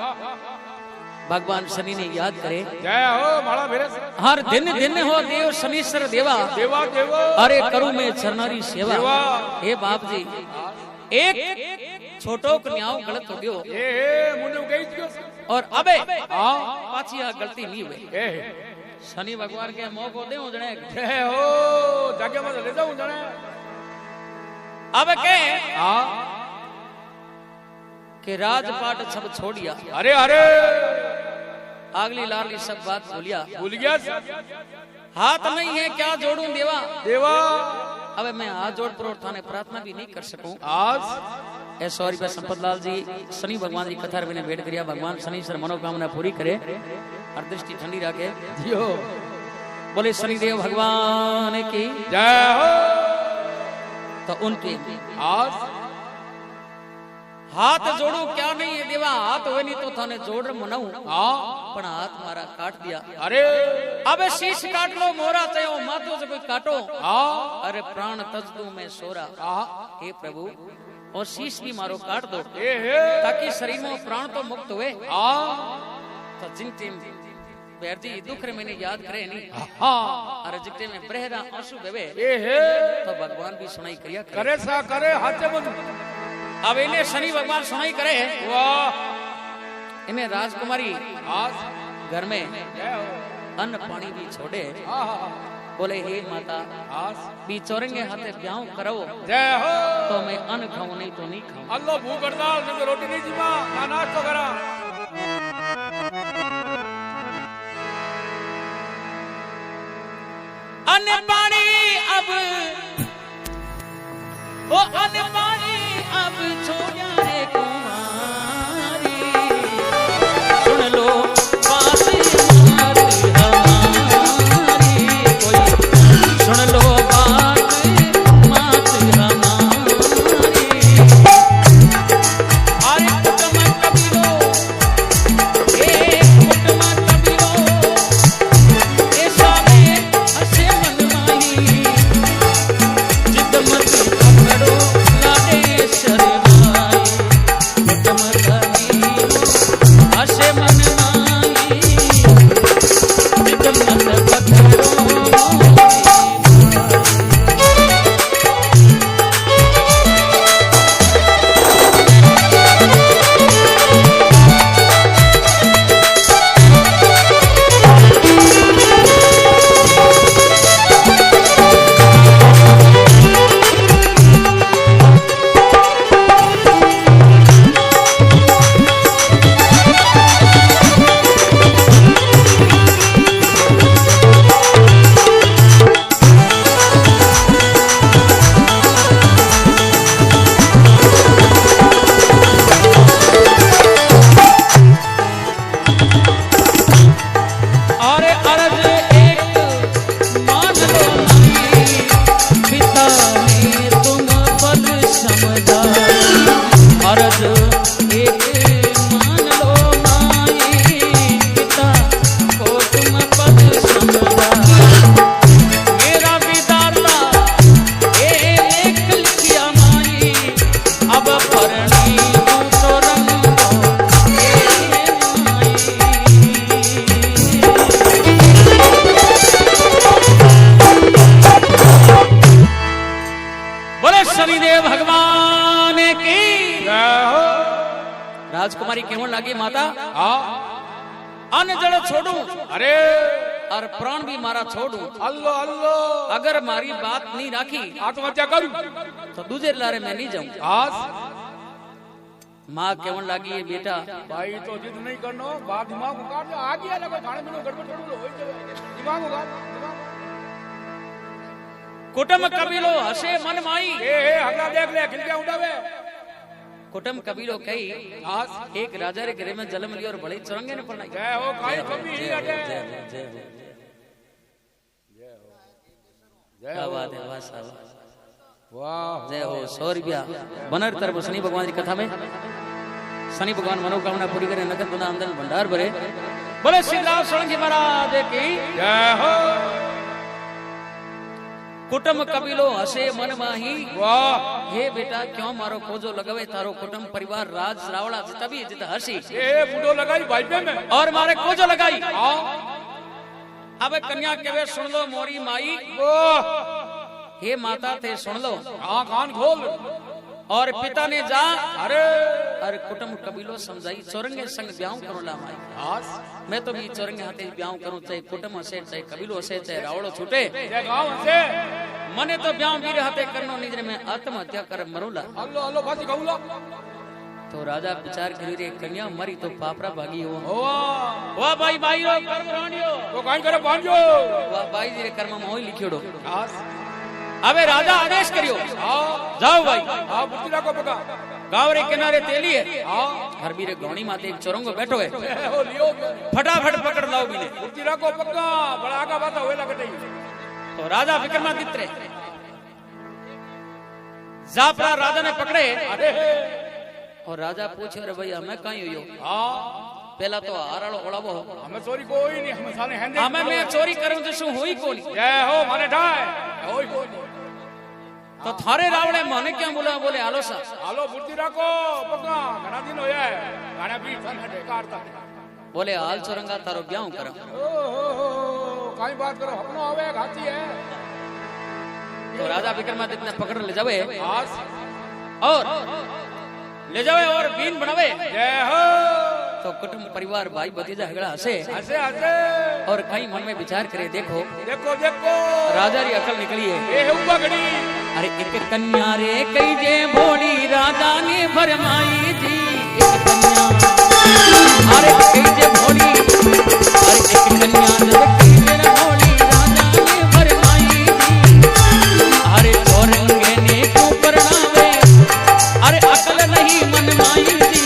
Speaker 1: भगवान शनि ने याद करे,
Speaker 2: जय हो माड़ा भेरे
Speaker 1: हर दिन दिन हो देव शनीश्वर देवा,
Speaker 2: देवा देवो
Speaker 1: अरे करूं मैं चरनारी सेवा।
Speaker 2: देवा।
Speaker 1: हे बाप जी एक छोटो कन्याओं गलत हो गयो
Speaker 2: ए मुने गई थियो
Speaker 1: और अबे
Speaker 2: हां
Speaker 1: पाछी आ गलती नहीं हुई।
Speaker 2: ए
Speaker 1: शनि भगवान के मौको देऊ जणे
Speaker 2: जय हो जगह में ले जाऊं जने
Speaker 1: अब के
Speaker 2: हां
Speaker 1: कि राजपाट सब छोड़िया,
Speaker 2: अरे अरे
Speaker 1: आगली लारली सब बात भूलिया,
Speaker 2: भूल गया
Speaker 1: हाथ नहीं है क्या जोड़ूं देवा।
Speaker 2: देवा
Speaker 1: अब मैं हाथ जोड़ पर थाने प्रार्थना भी नहीं कर सकूं।
Speaker 2: आज
Speaker 1: ए सॉरी पे संपत लाल जी शनि भगवान जी कथा मैंने भेंट करिया, भगवान शनि सर मनोकामना पूरी करे और दृष्टि ठंडी रखे।
Speaker 2: जियो
Speaker 1: बोले शनिदेव भगवान की
Speaker 2: जय हो।
Speaker 1: तो उनके
Speaker 2: आज
Speaker 1: हाथ जोड़ू क्या नहीं है देवा, हाथ हुए नहीं तो थाने जोड़ मनाऊ,
Speaker 2: हां
Speaker 1: पण हाथ मारा काट दिया।
Speaker 2: अरे
Speaker 1: अबे शीश काट लो मोरा चयो माथो से कोई काटो,
Speaker 2: हां
Speaker 1: अरे प्राण तज दूं मैं सोरा। हे प्रभु और शीश भी मारो काट दो
Speaker 2: ए हे
Speaker 1: ताकि शरीर में प्राण तो मुक्त हुए।
Speaker 2: हां
Speaker 1: तो जिन टीम बैरदी दुख रे मैंने याद करे नहीं,
Speaker 2: हां
Speaker 1: अरे जिते में बहरा आंसू बेवे
Speaker 2: ए हे
Speaker 1: तो भगवान भी सुनाई करिया
Speaker 2: करे सा करे हाथे बन।
Speaker 1: अब इन्हें शनि भगवान सुनाई करे,
Speaker 2: वाह
Speaker 1: इन्हें राजकुमारी
Speaker 2: आज
Speaker 1: घर में
Speaker 2: जय हो।
Speaker 1: अन्न पानी भी छोड़े,
Speaker 2: हां
Speaker 1: बोले हे माता
Speaker 2: आज
Speaker 1: भी चौरंगे हाथे ब्याह करो
Speaker 2: जय हो।
Speaker 1: तो मैं अन्न खाऊं नहीं तो नहीं खाऊं।
Speaker 2: अल्लाह भूख हड़ताल से रोटी नहीं जीवा ना नाश्तो करा।
Speaker 1: अन्न पानी अब ओ अन्न पानी अब छोड़ा रे कुमारी, सुन लो बात हमारी कोई, सुन लो बात हमारी। अरे कुटुंब कबीरो एक कुटुंब कबीरो ऐसा में हसे मनमाही, जिद मत पकड़ो लाडे
Speaker 2: हाँ
Speaker 1: अन्न जल छोड़ू
Speaker 2: अरे
Speaker 1: और प्राण भी मारा छोड़ू
Speaker 2: अल्लाह अल्लाह
Speaker 1: अगर मारी बात नहीं राखी
Speaker 2: आत्महत्या करूं
Speaker 1: तो दूसरे लारे मैं नहीं जाऊं।
Speaker 2: आज
Speaker 1: माँ केवन लागी है बेटा
Speaker 2: भाई तो जिद नहीं करनो बात दिमाग को काट आ गया ना कोई खाने पीने गड़बड़ थोड़ी हो जाए दिमाग को काट
Speaker 1: कुटुंब कबीलो हसे मन माई
Speaker 2: ए हगला देख ले खिलके उठावे
Speaker 1: कुटुंब कबीलो कही
Speaker 2: आज
Speaker 1: एक राजा रे घरे में जन्म लियो और बड़ी चुरंगे ने पढ़ाई।
Speaker 2: जय हो काई कभी नहीं हटे
Speaker 1: क्या बात है वाह साहब
Speaker 2: वाह
Speaker 1: जय हो 100 रुपया बनर तरफ शनि भगवान की कथा में शनि भगवान मनोकामना पूरी करे नगद बना आमदन भंडार भरे बोले श्री राम सोलंकी महाराज की
Speaker 2: जय हो
Speaker 1: कुटुंब कबीलो हसे मन माही
Speaker 2: वाह
Speaker 1: हे बेटा क्यों मारो खोजो लगवे थारो कुटुंब परिवार राज रावड़ा तभी जित हसी
Speaker 2: ए मुंडो लगाई भाई पे में
Speaker 1: और मारे खोजो लगाई।
Speaker 2: हां
Speaker 1: अब कन्या केवे सुन लो मोरी माई
Speaker 2: वाह
Speaker 1: हे माता थे सुन लो
Speaker 2: हां कान खोल
Speaker 1: और पिता ने जा
Speaker 2: अरे
Speaker 1: कुटुंब कबीलो समझाई चौरंगे संग ब्याह करो ला माई
Speaker 2: आज
Speaker 1: मैं तो भी चौरंगे हाथे ब्याह करूं चाहे कुटुंब हसे चाहे कबीलो हसे चाहे रावड़ो छूटे
Speaker 2: जय गांव से
Speaker 1: मने तो ब्याह वीर हाथे करनो निजरे में आत्महत्या कर मरूला।
Speaker 2: अल्लाह अल्लाह फांसी खाऊला
Speaker 1: तो राजा विचार करी रे कन्या मरी तो पापरा भागी हो
Speaker 2: वाह
Speaker 1: वाह भाई भाई रो कर्म राणियो
Speaker 2: तो काई करे बांधो
Speaker 1: वाह भाई जी रे कर्म में होई लिखियोडो।
Speaker 2: आज
Speaker 1: अबे राजा आदेश करियो
Speaker 2: हां
Speaker 1: जाओ भाई
Speaker 2: हां बुद्धिरा को पका
Speaker 1: गांव रे किनारे तेली है
Speaker 2: हां
Speaker 1: घर भी रे गौणी माते एक चोरंगो बैठो है
Speaker 2: हो लियो
Speaker 1: फटाफट पकड़ लाओ बिने
Speaker 2: बुद्धिरा को पका बड़ा आगा बात होए लगटे
Speaker 1: तो राजा विक्रमादित्य जाफरा राजा ने पकड़े
Speaker 2: अरे
Speaker 1: और राजा पूछे अरे भैया मैं कहीं हुई
Speaker 2: हां
Speaker 1: पहला तो हारालो ओळावो
Speaker 2: हमें चोरी कोई नहीं हम साने हेंदे
Speaker 1: हमें मैं चोरी करूं तो शू हुई कोनी
Speaker 2: जय हो माने ठाए होई कोई
Speaker 1: तो थारे रावणे माने क्या बोला बोले आलो सा
Speaker 2: हालो बुद्धिरा को पका घना दिन होया है गाना भी सन हटे काटता
Speaker 1: बोले हाल चोरंगा तारो ब्याह करा
Speaker 2: ओ हो काई बात करो अपनो आवे घाती है
Speaker 1: तो राजा विक्रमादित्य ने पकड़ ले जावे
Speaker 2: आज
Speaker 1: और ले जावे और बीन बनावे
Speaker 2: जय हो
Speaker 1: तो कुटुंब परिवार भाई भतीजा हगड़ा हसे
Speaker 2: हसे हसे
Speaker 1: और कहीं मन में विचार करे देखो
Speaker 2: देखो देखो
Speaker 1: राजा री अकल निकली है
Speaker 2: ए हुआ घड़ी
Speaker 1: अरे एक कन्या रे कई जे भोली राजा ने फरमाई जी एक कन्या अरे कई जे भोली अरे एक कन्या जब कई जे भोली राजा ने फरमाई जी अरे चोरंगे ने को परनावे अरे अकल नहीं मन माई जी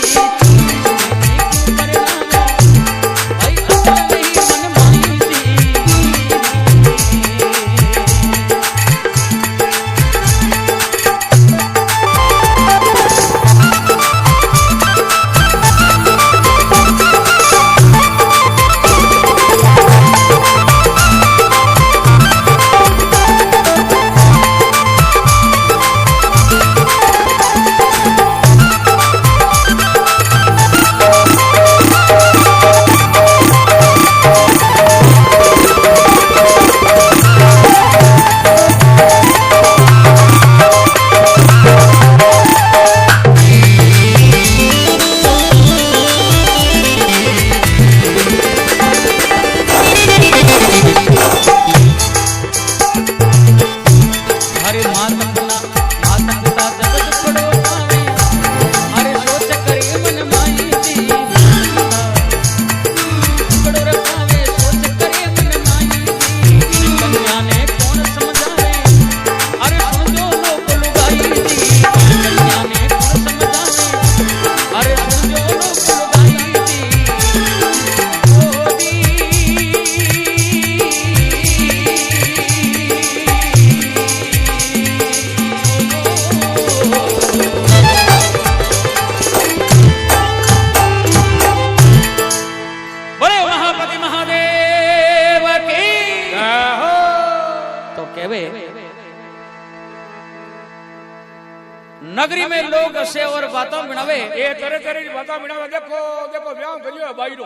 Speaker 1: नगरी में लोग हसे और बातों बिनावे
Speaker 2: ये तरह तरह की बातों बिनावे देखो देखो ब्याह करियो है बाईरो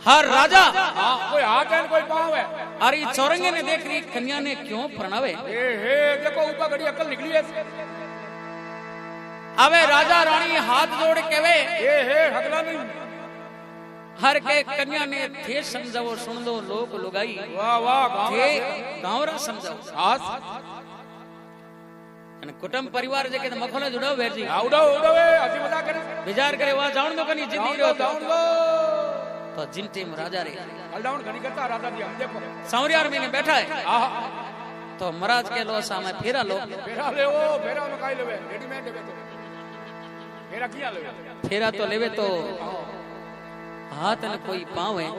Speaker 1: हर राजा
Speaker 2: हां कोई हाथ है कोई पांव है
Speaker 1: अरे चौरंगे ने देख रही कन्या ने क्यों प्रणावे
Speaker 2: ए हे देखो ऊपर घड़ी अकल निकली है
Speaker 1: अबे राजा रानी हाथ जोड़ के वे
Speaker 2: ए हे हगला नहीं
Speaker 1: हर के कन्या ने थे समझावो सुन दो लोक लुगाई
Speaker 2: वाह वाह
Speaker 1: थे गांवरा समझाओ
Speaker 2: हास
Speaker 1: અને કુટુંબ પરિવાર જે કે મખોને જોડાવ વેરજી
Speaker 2: આવડો ઉડવે હજી મજા કરે
Speaker 1: વિચાર કરે વા જાણ દો કની જીતી રહ્યો
Speaker 2: જાણ દો
Speaker 1: તો જીનટીમ રાજા રે
Speaker 2: અલડાઉન ઘણી કરતા રાજા જી દેખો
Speaker 1: સાવરિયાર में बैठा है
Speaker 2: આહા
Speaker 1: तो महाराज के लो सामे फेरा लो
Speaker 2: फेरा लेવો फेरा में કાઈ લેવે રેડીમેડ લેવે તો फेरा किया लेवे
Speaker 1: फेरा तो लेवे तो हाथ न कोई पाँव है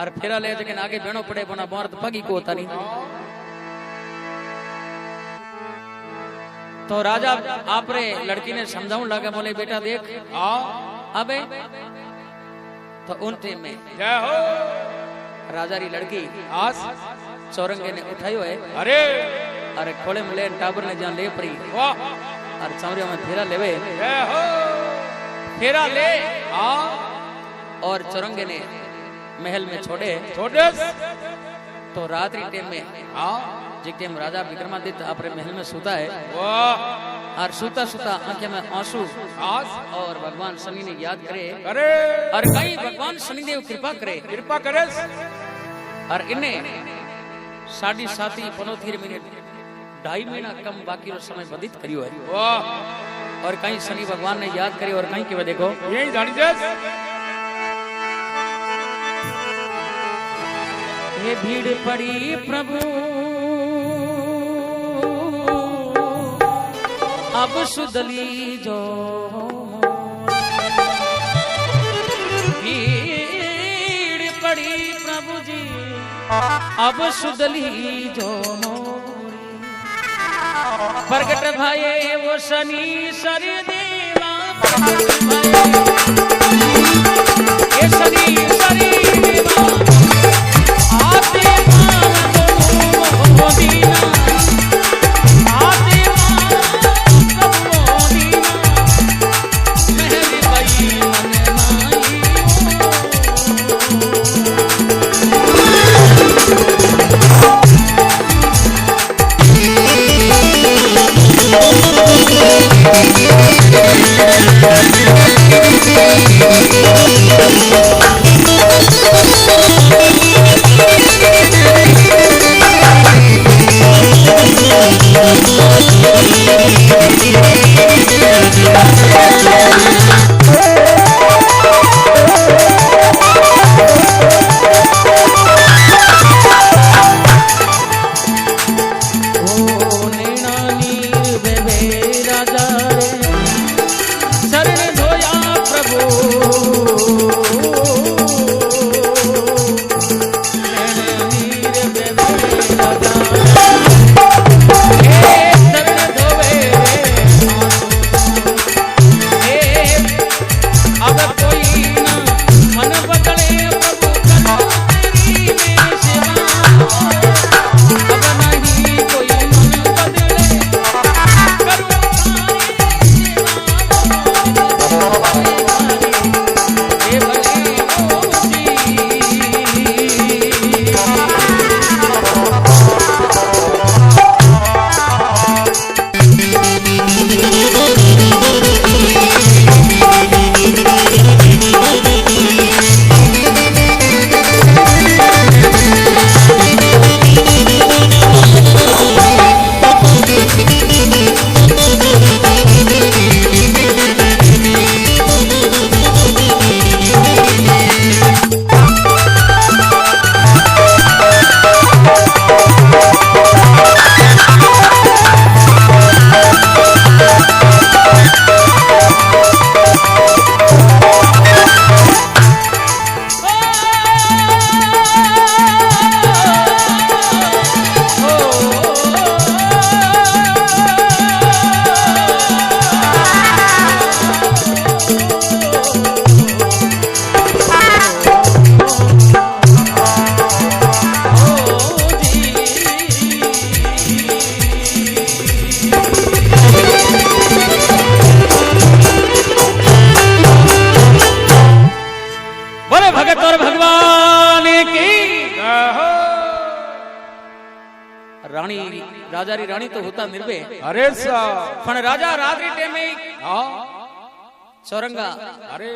Speaker 1: और फेरा ले जके आगे बेणो पड़े बना बार तो पगी को होता नहीं तो राजा आपरे लड़की ने समझाऊं लगा बोले बेटा देख अबे तो उन टाइम में
Speaker 2: जय हो
Speaker 1: राजा री लड़की
Speaker 2: आस
Speaker 1: चौरंगे ने उठायो है
Speaker 2: अरे
Speaker 1: अरे खोले में ले टाबर ने जहां ले पड़ी
Speaker 2: वाह
Speaker 1: और चौरिया में फेरा लेवे
Speaker 2: जय हो
Speaker 1: फेरा ले
Speaker 2: हां
Speaker 1: और चौरंगे ने महल में छोड़े तो रात्रि टाइम में
Speaker 2: हां
Speaker 1: जिस टाइम राजा विक्रमादित्य अपने महल में सोता है
Speaker 2: वाह
Speaker 1: और सोता सोता आंखें में आंसू
Speaker 2: आस
Speaker 1: और भगवान शनि ने याद करे
Speaker 2: अरे
Speaker 1: और कहीं भगवान शनिदेव कृपा करे और इन्हें 7.5 पनोतीर मिनट 2.5 महीना कम बाकी रो समय व्यतीत करियो है
Speaker 2: वाह
Speaker 1: और कहीं शनि भगवान ने याद करे और कहीं के देखो
Speaker 2: यही जानी जस
Speaker 1: ये भीड़ पड़ी प्रभु अब सुधली जो भीड़ पड़ी प्रभु जी अब सुधली जो प्रगट भाई वो शनि सरि देवा ये शनि सरि देवा आते मोदीना आते मोदीना मेहरी भाई मन रानी राजा री रानी तो होता निर्भय
Speaker 2: अरे सा
Speaker 1: पण राजा रात्रि टेम में
Speaker 2: हां
Speaker 1: चौरंगा
Speaker 2: अरे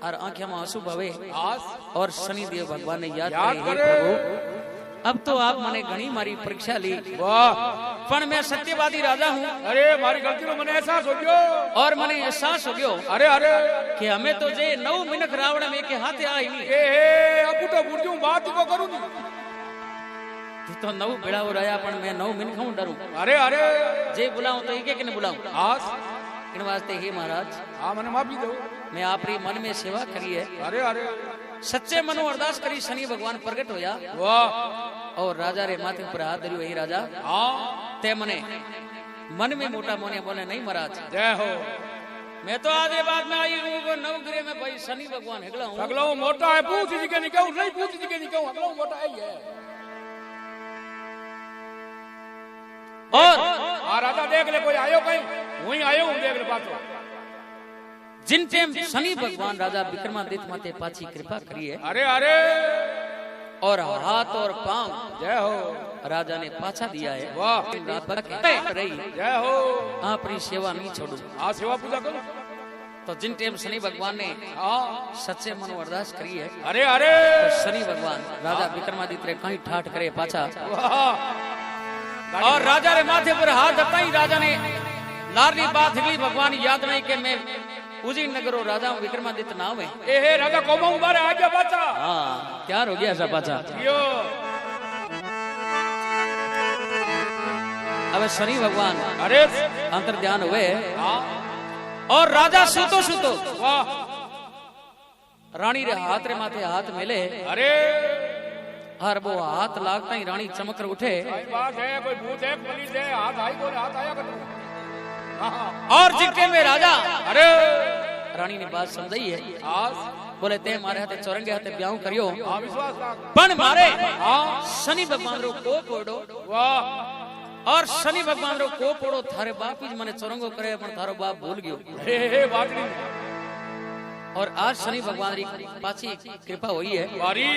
Speaker 1: और आंखें में आंसू भवे
Speaker 2: आस
Speaker 1: और शनिदेव भगवान ने याद
Speaker 2: याद
Speaker 1: करे,
Speaker 2: करे।
Speaker 1: हे प्रभु अब तो आप मने घणी मारी परीक्षा ली
Speaker 2: वाह
Speaker 1: पण मैं सत्यवादी राजा हूँ
Speaker 2: अरे मारी गलती नो मने एहसास हो गयो
Speaker 1: और मने एहसास हो गयो
Speaker 2: अरे अरे
Speaker 1: कि हमें तो जे 9 मिनट रावण में के हाथे आई नहीं
Speaker 2: ए अब तो बुर्जू बात को करूं
Speaker 1: तू तो 9 बेड़ा हो रहा पण मैं 9 मिनट खाऊं डरूं
Speaker 2: अरे अरे
Speaker 1: जे बुलाऊं तो एक ने बुलाऊं
Speaker 2: आस
Speaker 1: इन वास्ते हे महाराज
Speaker 2: हां मने माफी दो
Speaker 1: मैं आपरी मन में सेवा करी है
Speaker 2: अरे अरे
Speaker 1: सच्चे मनो अरदास करी शनि भगवान प्रकट होया
Speaker 2: वाह
Speaker 1: और राजा रे माथे पर हाथ धरियो हे राजा
Speaker 2: हां
Speaker 1: ते मने मन में मोटा मोने बोले नहीं महाराज
Speaker 2: जय हो
Speaker 1: मैं तो आज ये बात में आई हूँ वो नवग्रह में भाई शनि भगवान हेगला हूँ
Speaker 2: अगलो मोटा है पूछ जी के नहीं कहूं नहीं पूछ जी के नहीं कहूं अगलो मोटा है ये
Speaker 1: और
Speaker 2: आ राजा देख ले कोई आयो कहीं वही आयो हूं देख ले पाछो
Speaker 1: जिन टेम शनि भगवान राजा विक्रमादित्य माते पाची कृपा करी है
Speaker 2: अरे अरे
Speaker 1: और हाथ और पांव
Speaker 2: जय हो
Speaker 1: राजा ने पाछा दिया है
Speaker 2: वाह
Speaker 1: रही
Speaker 2: जय हो
Speaker 1: आपरी सेवा नहीं छोड़ू
Speaker 2: आ सेवा पूजा करो
Speaker 1: तो जिन टेम शनि भगवान ने
Speaker 2: हां
Speaker 1: सच्चे मनो अरदास करी है
Speaker 2: अरे अरे
Speaker 1: तो शनि भगवान राजा विक्रमादित्य कहीं ठाठ करे पाछा
Speaker 2: वाह
Speaker 1: और राजा रे माथे पर हाथ दताई राजा ने लारली बात हिगली भगवान याद नहीं के मैं उजी नगरो राजा हूं विक्रमादित्य नाम है
Speaker 2: ए हे राजा कोमा बारे आ गया बाचा
Speaker 1: हाँ क्या हो गया सब पाछा
Speaker 2: यो
Speaker 1: अब शनि भगवान
Speaker 2: अरे
Speaker 1: अंतर ध्यान हुए
Speaker 2: हां
Speaker 1: और राजा सुतो सुतो
Speaker 2: वाह
Speaker 1: रानी रे हाथ रे माथे हाथ मिले
Speaker 2: अरे
Speaker 1: हर वो हाथ लागता ही रानी चमक कर उठे
Speaker 2: भाई बात है कोई भूत है पुलिस है हाथ आई कोई हाथ आया कर
Speaker 1: और जिक्के में राजा
Speaker 2: अरे
Speaker 1: रानी ने बात समझाई है
Speaker 2: आज
Speaker 1: बोले ते मारे हाथे चौरंगे हाथे ब्याह करियो
Speaker 2: हां विश्वास रख
Speaker 1: पण मारे
Speaker 2: हां
Speaker 1: शनि भगवान रो को पोड़ो
Speaker 2: वाह
Speaker 1: और शनि भगवान रो को पोड़ो थारे बाप ही मने चौरंगो करे पण थारो बाप भूल गयो
Speaker 2: हे बाटली
Speaker 1: और आज शनि भगवान री पाछी कृपा हुई है
Speaker 2: वारी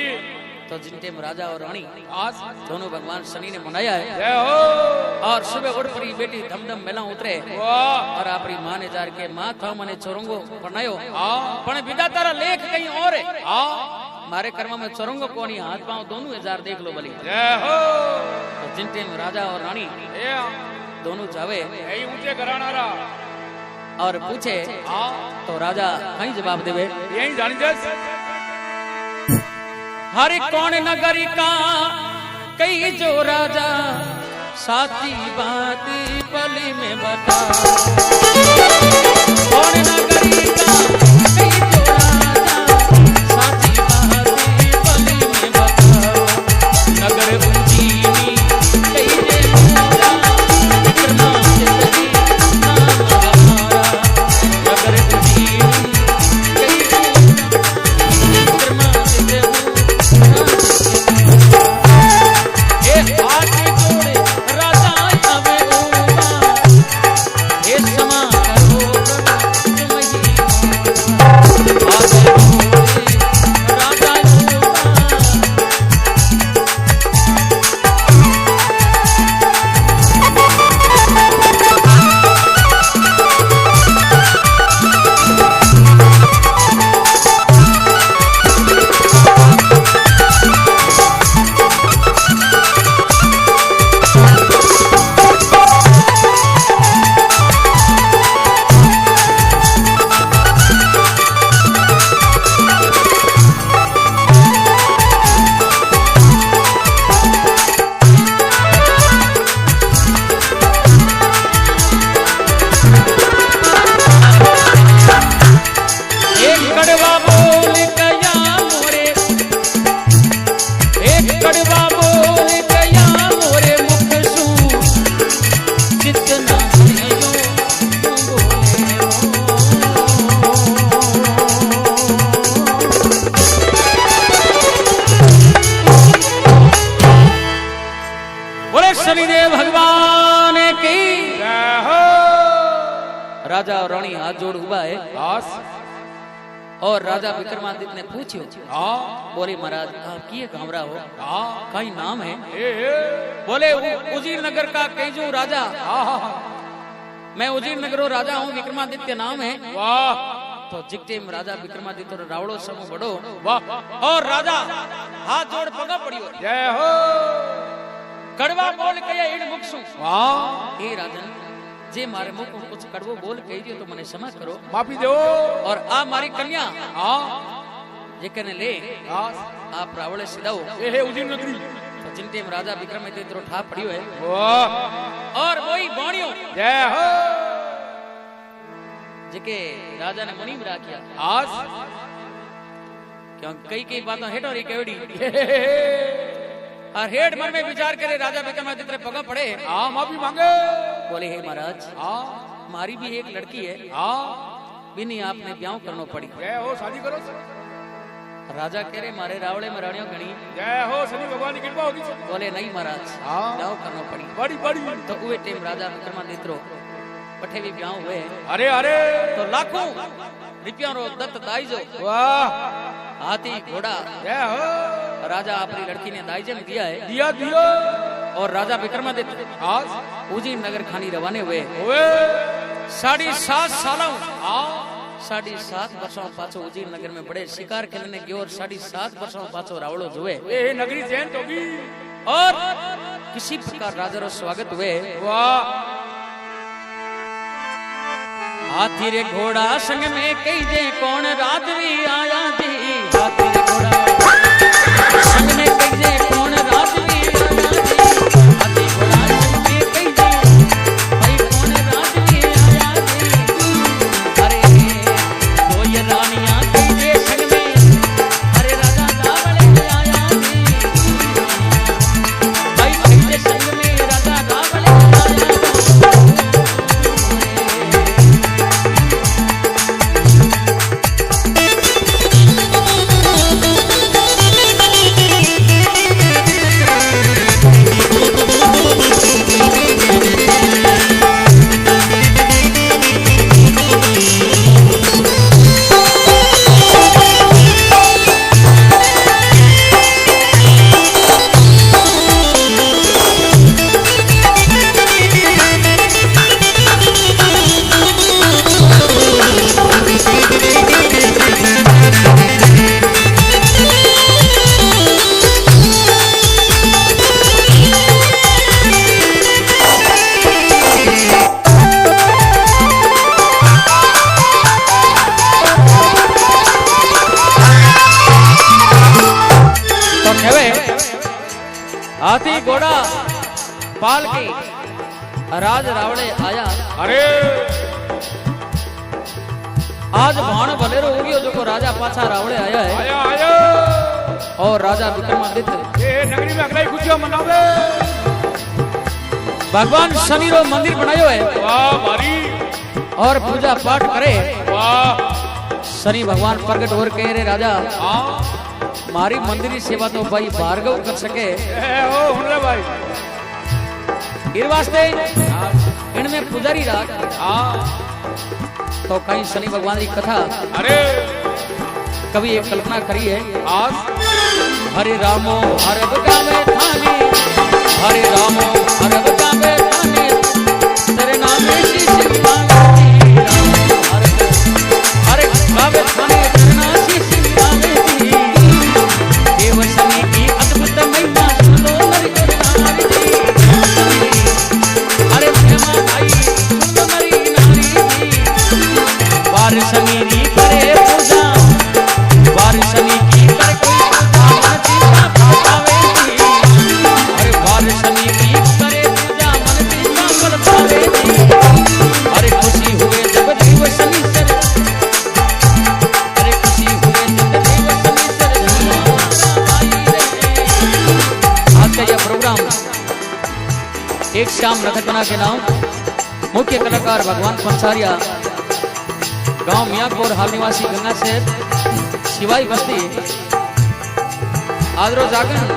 Speaker 1: तो जिन टेम राजा और रानी
Speaker 2: आज
Speaker 1: दोनों भगवान शनि ने मनाया है
Speaker 2: जय हो
Speaker 1: और सुबह उठ पड़ी बेटी धमधम मेला उतरे
Speaker 2: वाह
Speaker 1: और अपनी माँ ने जार के माँ था मने चौरंगो बनायो
Speaker 2: हां
Speaker 1: पण विदा तारा लेख कहीं और है
Speaker 2: हां
Speaker 1: मारे कर्म में चौरंगो कोनी हाथ पांव दोनों हजार देख लो भली
Speaker 2: जय हो
Speaker 1: तो जिन टेम राजा और रानी
Speaker 2: ए
Speaker 1: दोनों जावे
Speaker 2: यही ऊंचे घराना रा
Speaker 1: और पूछे
Speaker 2: हां
Speaker 1: तो राजा कहीं जवाब देवे
Speaker 2: यही जानी जस
Speaker 1: हर कौन नगरी का कई जो राजा साची बात पली में बता कौन नगरी का कई जो राजा साची बात पली में बता नगर उजीनी कई जे मोरा विक्रमादित्य जी नाम हमारा नगर उजीनी कई विक्रमादित्य शनिदेव भगवान की
Speaker 2: जय हो
Speaker 1: राजा और रानी हाथ जोड़ हुआ है
Speaker 2: आस
Speaker 1: और राजा विक्रमादित्य ने पूछो
Speaker 2: हां
Speaker 1: बोले महाराज आप किए घबरा हो
Speaker 2: हां
Speaker 1: कई नाम है
Speaker 2: ए
Speaker 1: बोले उजीर नगर का कैजू राजा
Speaker 2: हां
Speaker 1: मैं उजीर नगरो राजा हूँ विक्रमादित्य नाम है
Speaker 2: वाह
Speaker 1: तो जिकटे में राजा विक्रमादित्य रो रावड़ो समूह बड़ो
Speaker 2: वाह
Speaker 1: और राजा हाथ जोड़ पगा पड़ियो
Speaker 2: जय हो
Speaker 1: कड़वा बोल कया इन मुखसु
Speaker 2: वाह
Speaker 1: हे राजन जे मारे मुख में कुछ कड़वो बोल कही दियो तो मने क्षमा करो
Speaker 2: माफी दो
Speaker 1: और आ मारी कन्या
Speaker 2: हां
Speaker 1: जे कने ले
Speaker 2: हां
Speaker 1: आप रावड़े सिदाओ
Speaker 2: ए हे उजिन नगरी
Speaker 1: तो जिनटे में राजा विक्रमादित्य रो ठा पड़ियो है
Speaker 2: वाह
Speaker 1: और वही बाणियो
Speaker 2: जय हो
Speaker 1: जेके राजा ने मुनीम राखिया
Speaker 2: आस
Speaker 1: क्यों कई बातों हेठो री केवड़ी और हेड मन में विचार करे राजा विक्रमादित्य पगा पड़े
Speaker 2: हां माफी मांगे
Speaker 1: बोले हे महाराज
Speaker 2: हां
Speaker 1: मारी भी एक लड़की है
Speaker 2: हां
Speaker 1: बिनी आपने ब्याह करनो पड़ी
Speaker 2: जय हो शादी करो
Speaker 1: राजा कह रहे मारे रावड़े में रानियों घणी
Speaker 2: जय हो शनि भगवान की कृपा होगी
Speaker 1: बोले नहीं महाराज
Speaker 2: हाँ।
Speaker 1: ब्याह करनो पड़ी
Speaker 2: बड़ी बड़ी
Speaker 1: तो उवे टाइम राजा विक्रमादित्य पठे भी ब्याह हुए
Speaker 2: अरे अरे
Speaker 1: तो लाखों रुपया रो दत्त दाईजो
Speaker 2: वाह
Speaker 1: हाथी घोड़ा
Speaker 2: जय हो
Speaker 1: राजा अपनी लड़की ने दाईजे में दिया है
Speaker 2: दिया दियो
Speaker 1: और राजा विक्रमादित्य
Speaker 2: आज
Speaker 1: उजीर नगर खानी रवाने हुए
Speaker 2: ओए
Speaker 1: 7.5 सालों
Speaker 2: हां
Speaker 1: 7.5 वर्षों पाछो उजीर नगर में बड़े शिकार खेलने गयो और 7.5 वर्षों पाछो रावड़ो जुए
Speaker 2: ए नगरी जैन होगी
Speaker 1: और किसी प्रकार राजा रो स्वागत हुए
Speaker 2: वाह
Speaker 1: हाथी रे घोड़ा संग में कई जे कौन राजवी आया दी हाथी रे घोड़ा संग में कई जे कौन राजवी आया दी हाथी घोड़ा संग में कई जे भाई कौन राजवी आया दी अरे दो ये रानियां कई जे संग में अरे राजा रावले आया दी भाई कई जे संग में राजा रावले आया दी हाथी घोड़ा पाल की राज रावड़े आया
Speaker 2: अरे
Speaker 1: आज भाण भलेरो हो गयो जो राजा पाछा रावड़े आया है
Speaker 2: आया आया
Speaker 1: और राजा विक्रमादित्य
Speaker 2: ए नगरी में अगला खुशियां मनावे
Speaker 1: भगवान शनि रो मंदिर बनायो है
Speaker 2: वाह भारी
Speaker 1: और पूजा पाठ करे
Speaker 2: वाह
Speaker 1: शनि भगवान प्रकट होकर कह रहे राजा
Speaker 2: हां
Speaker 1: मारी मंदिर की सेवा तो भाई भार्गव कर सके
Speaker 2: ए ओ हुनरे भाई
Speaker 1: इर वास्ते इनमें पुजारी राख
Speaker 2: हां
Speaker 1: तो कहीं शनि भगवान की कथा
Speaker 2: अरे
Speaker 1: कभी एक कल्पना करी है
Speaker 2: आज
Speaker 1: हरे रामो हरे गावे थाने हरे रामो हरे गावे थाने तेरे नाम में शीश मांगे हरे गावे थाने तेरे नाम शीश मांगे देव शनि की अद्भुत महिमा सुनो मेरी नारी जी हरे प्रेमा भाई सुनो मेरी नारी जी वार शनि री करे पूजा वार शनि की कर कोई मन जीता पावे जी अरे वार शनि की करे पूजा मन जीता कर पावे जी अरे खुशी हुए जब देव शनि सर अरे खुशी हुए जब देव शनि सर आई रे आज का यह प्रोग्राम एक शाम रखतना के नाम मुख्य कलाकार भगवान पंसारिया गांव मियाँपुर हाल निवासी गंगा शहर शिवाई बस्ती आदरो जागरण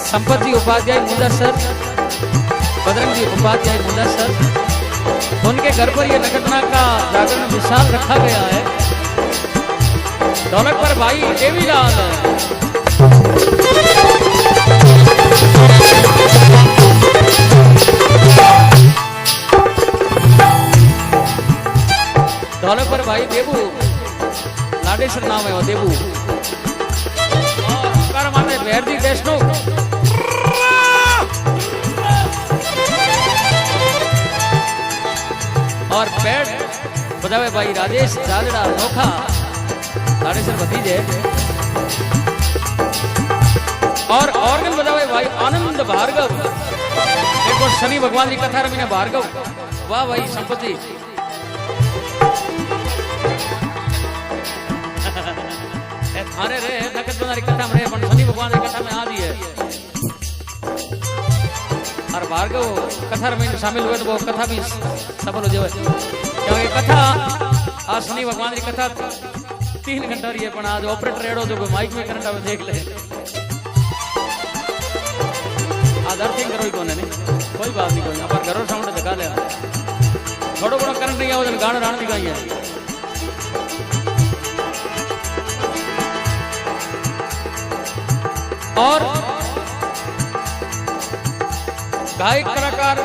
Speaker 1: संपत जी उपाध्याय मुंडा सर बजरंग जी उपाध्याय मुंडा सर उनके घर पर यह नगरना का जागरण विशाल रखा गया है दौलत पर भाई देवीलाल ढोलक पर भाई देबू लाडेश्वर नाम है वो देबू और माते भेरदी देशमुख और पैड बजावे भाई राजेश जादड़ा नोखा लाडेश्वर भतीजे और ऑर्गन बजावे भाई आनंद भार्गव देखो शनि भगवान की कथा रमी ने भार्गव वाह भाई संपत्ति थारे रे नकद बनारी कथा में पण शनि भगवान की कथा में आ रही है और भार्गव कथा में शामिल हुए तो वो कथा भी सफल हो जाए क्योंकि कथा आज शनि भगवान की कथा 3 घंटा रही है पण आज ऑपरेटर एडो जो माइक में करंट आवे देख ले आज अर्थिंग करो ही कोने कोई बात नहीं कोई अपन घरों साउंड दिखा ले थोड़ो बड़ो करंट नहीं आओ गाना राण दिखाई है और गायक कलाकार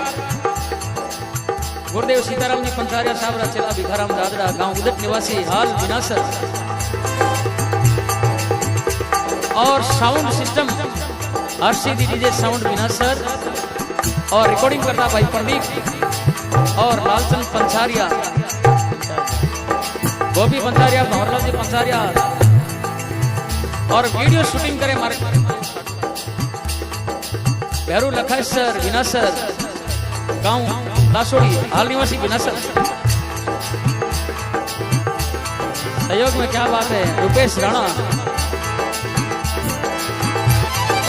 Speaker 1: गुरुदेव सीताराम जी पंचारिया साहब चेला भिखाराम दादड़ा गांव उदट निवासी हाल विनासर और साउंड सिस्टम हर्षित डीजे साउंड विनासर और रिकॉर्डिंग करता भाई पंडित और लालचंद पंचारिया गोपी पंचारिया भंवरलाल जी पंचारिया और वीडियो शूटिंग करे मारे भैरू लखासर विनासर गांव लासोड़ी हाल निवासी विनासर सहयोग में क्या बात है रुपेश राणा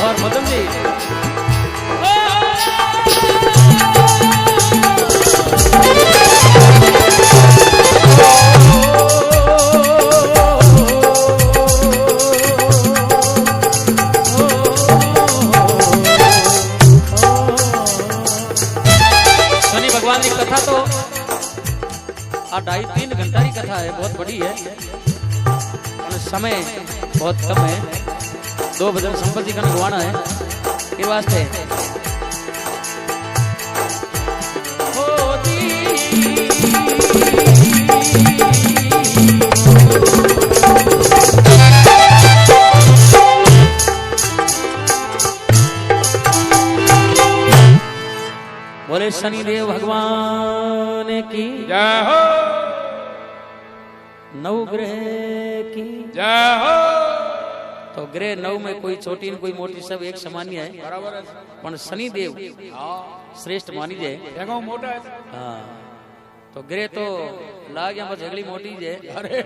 Speaker 1: और मदन जी कथा तो 2.5-3 घंटा की कथा है बहुत बड़ी है समय बहुत कम है 2 भजन संपत जी का गवाना है ये वास्ते बोले शनिदेव भगवान की
Speaker 2: जय हो
Speaker 1: नवग्रह की
Speaker 2: जय हो
Speaker 1: तो ग्रह 9 में कोई छोटी कोई मोटी सब एक सामान्य है
Speaker 2: बराबर है
Speaker 1: पण शनिदेव श्रेष्ठ मानी जाए
Speaker 2: देखो मोटा है
Speaker 1: हाँ तो ग्रह तो लाग यहाँ पर झगड़ी मोटी है
Speaker 2: अरे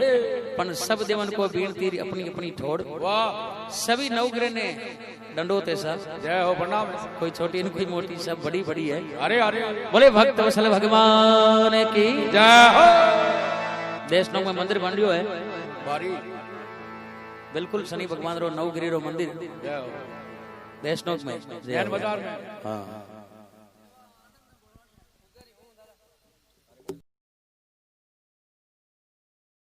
Speaker 1: पण सब देवन को बीन तीर अपनी अपनी ठोड़
Speaker 2: वाह
Speaker 1: सभी 9 ग्रह ने दंडोत है सब
Speaker 2: जय हो प्रणाम
Speaker 1: कोई छोटी कोई मोटी सब बड़ी बड़ी है
Speaker 2: अरे अरे
Speaker 1: बोले भक्त वत्सल भगवान की
Speaker 2: जय हो
Speaker 1: देशनों में मंदिर बन रही है
Speaker 2: बारी
Speaker 1: बिल्कुल शनि भगवान रो 9 गिरी रो मंदिर
Speaker 2: जय हो
Speaker 1: देशनों में
Speaker 2: जैन बाजार में
Speaker 1: हाँ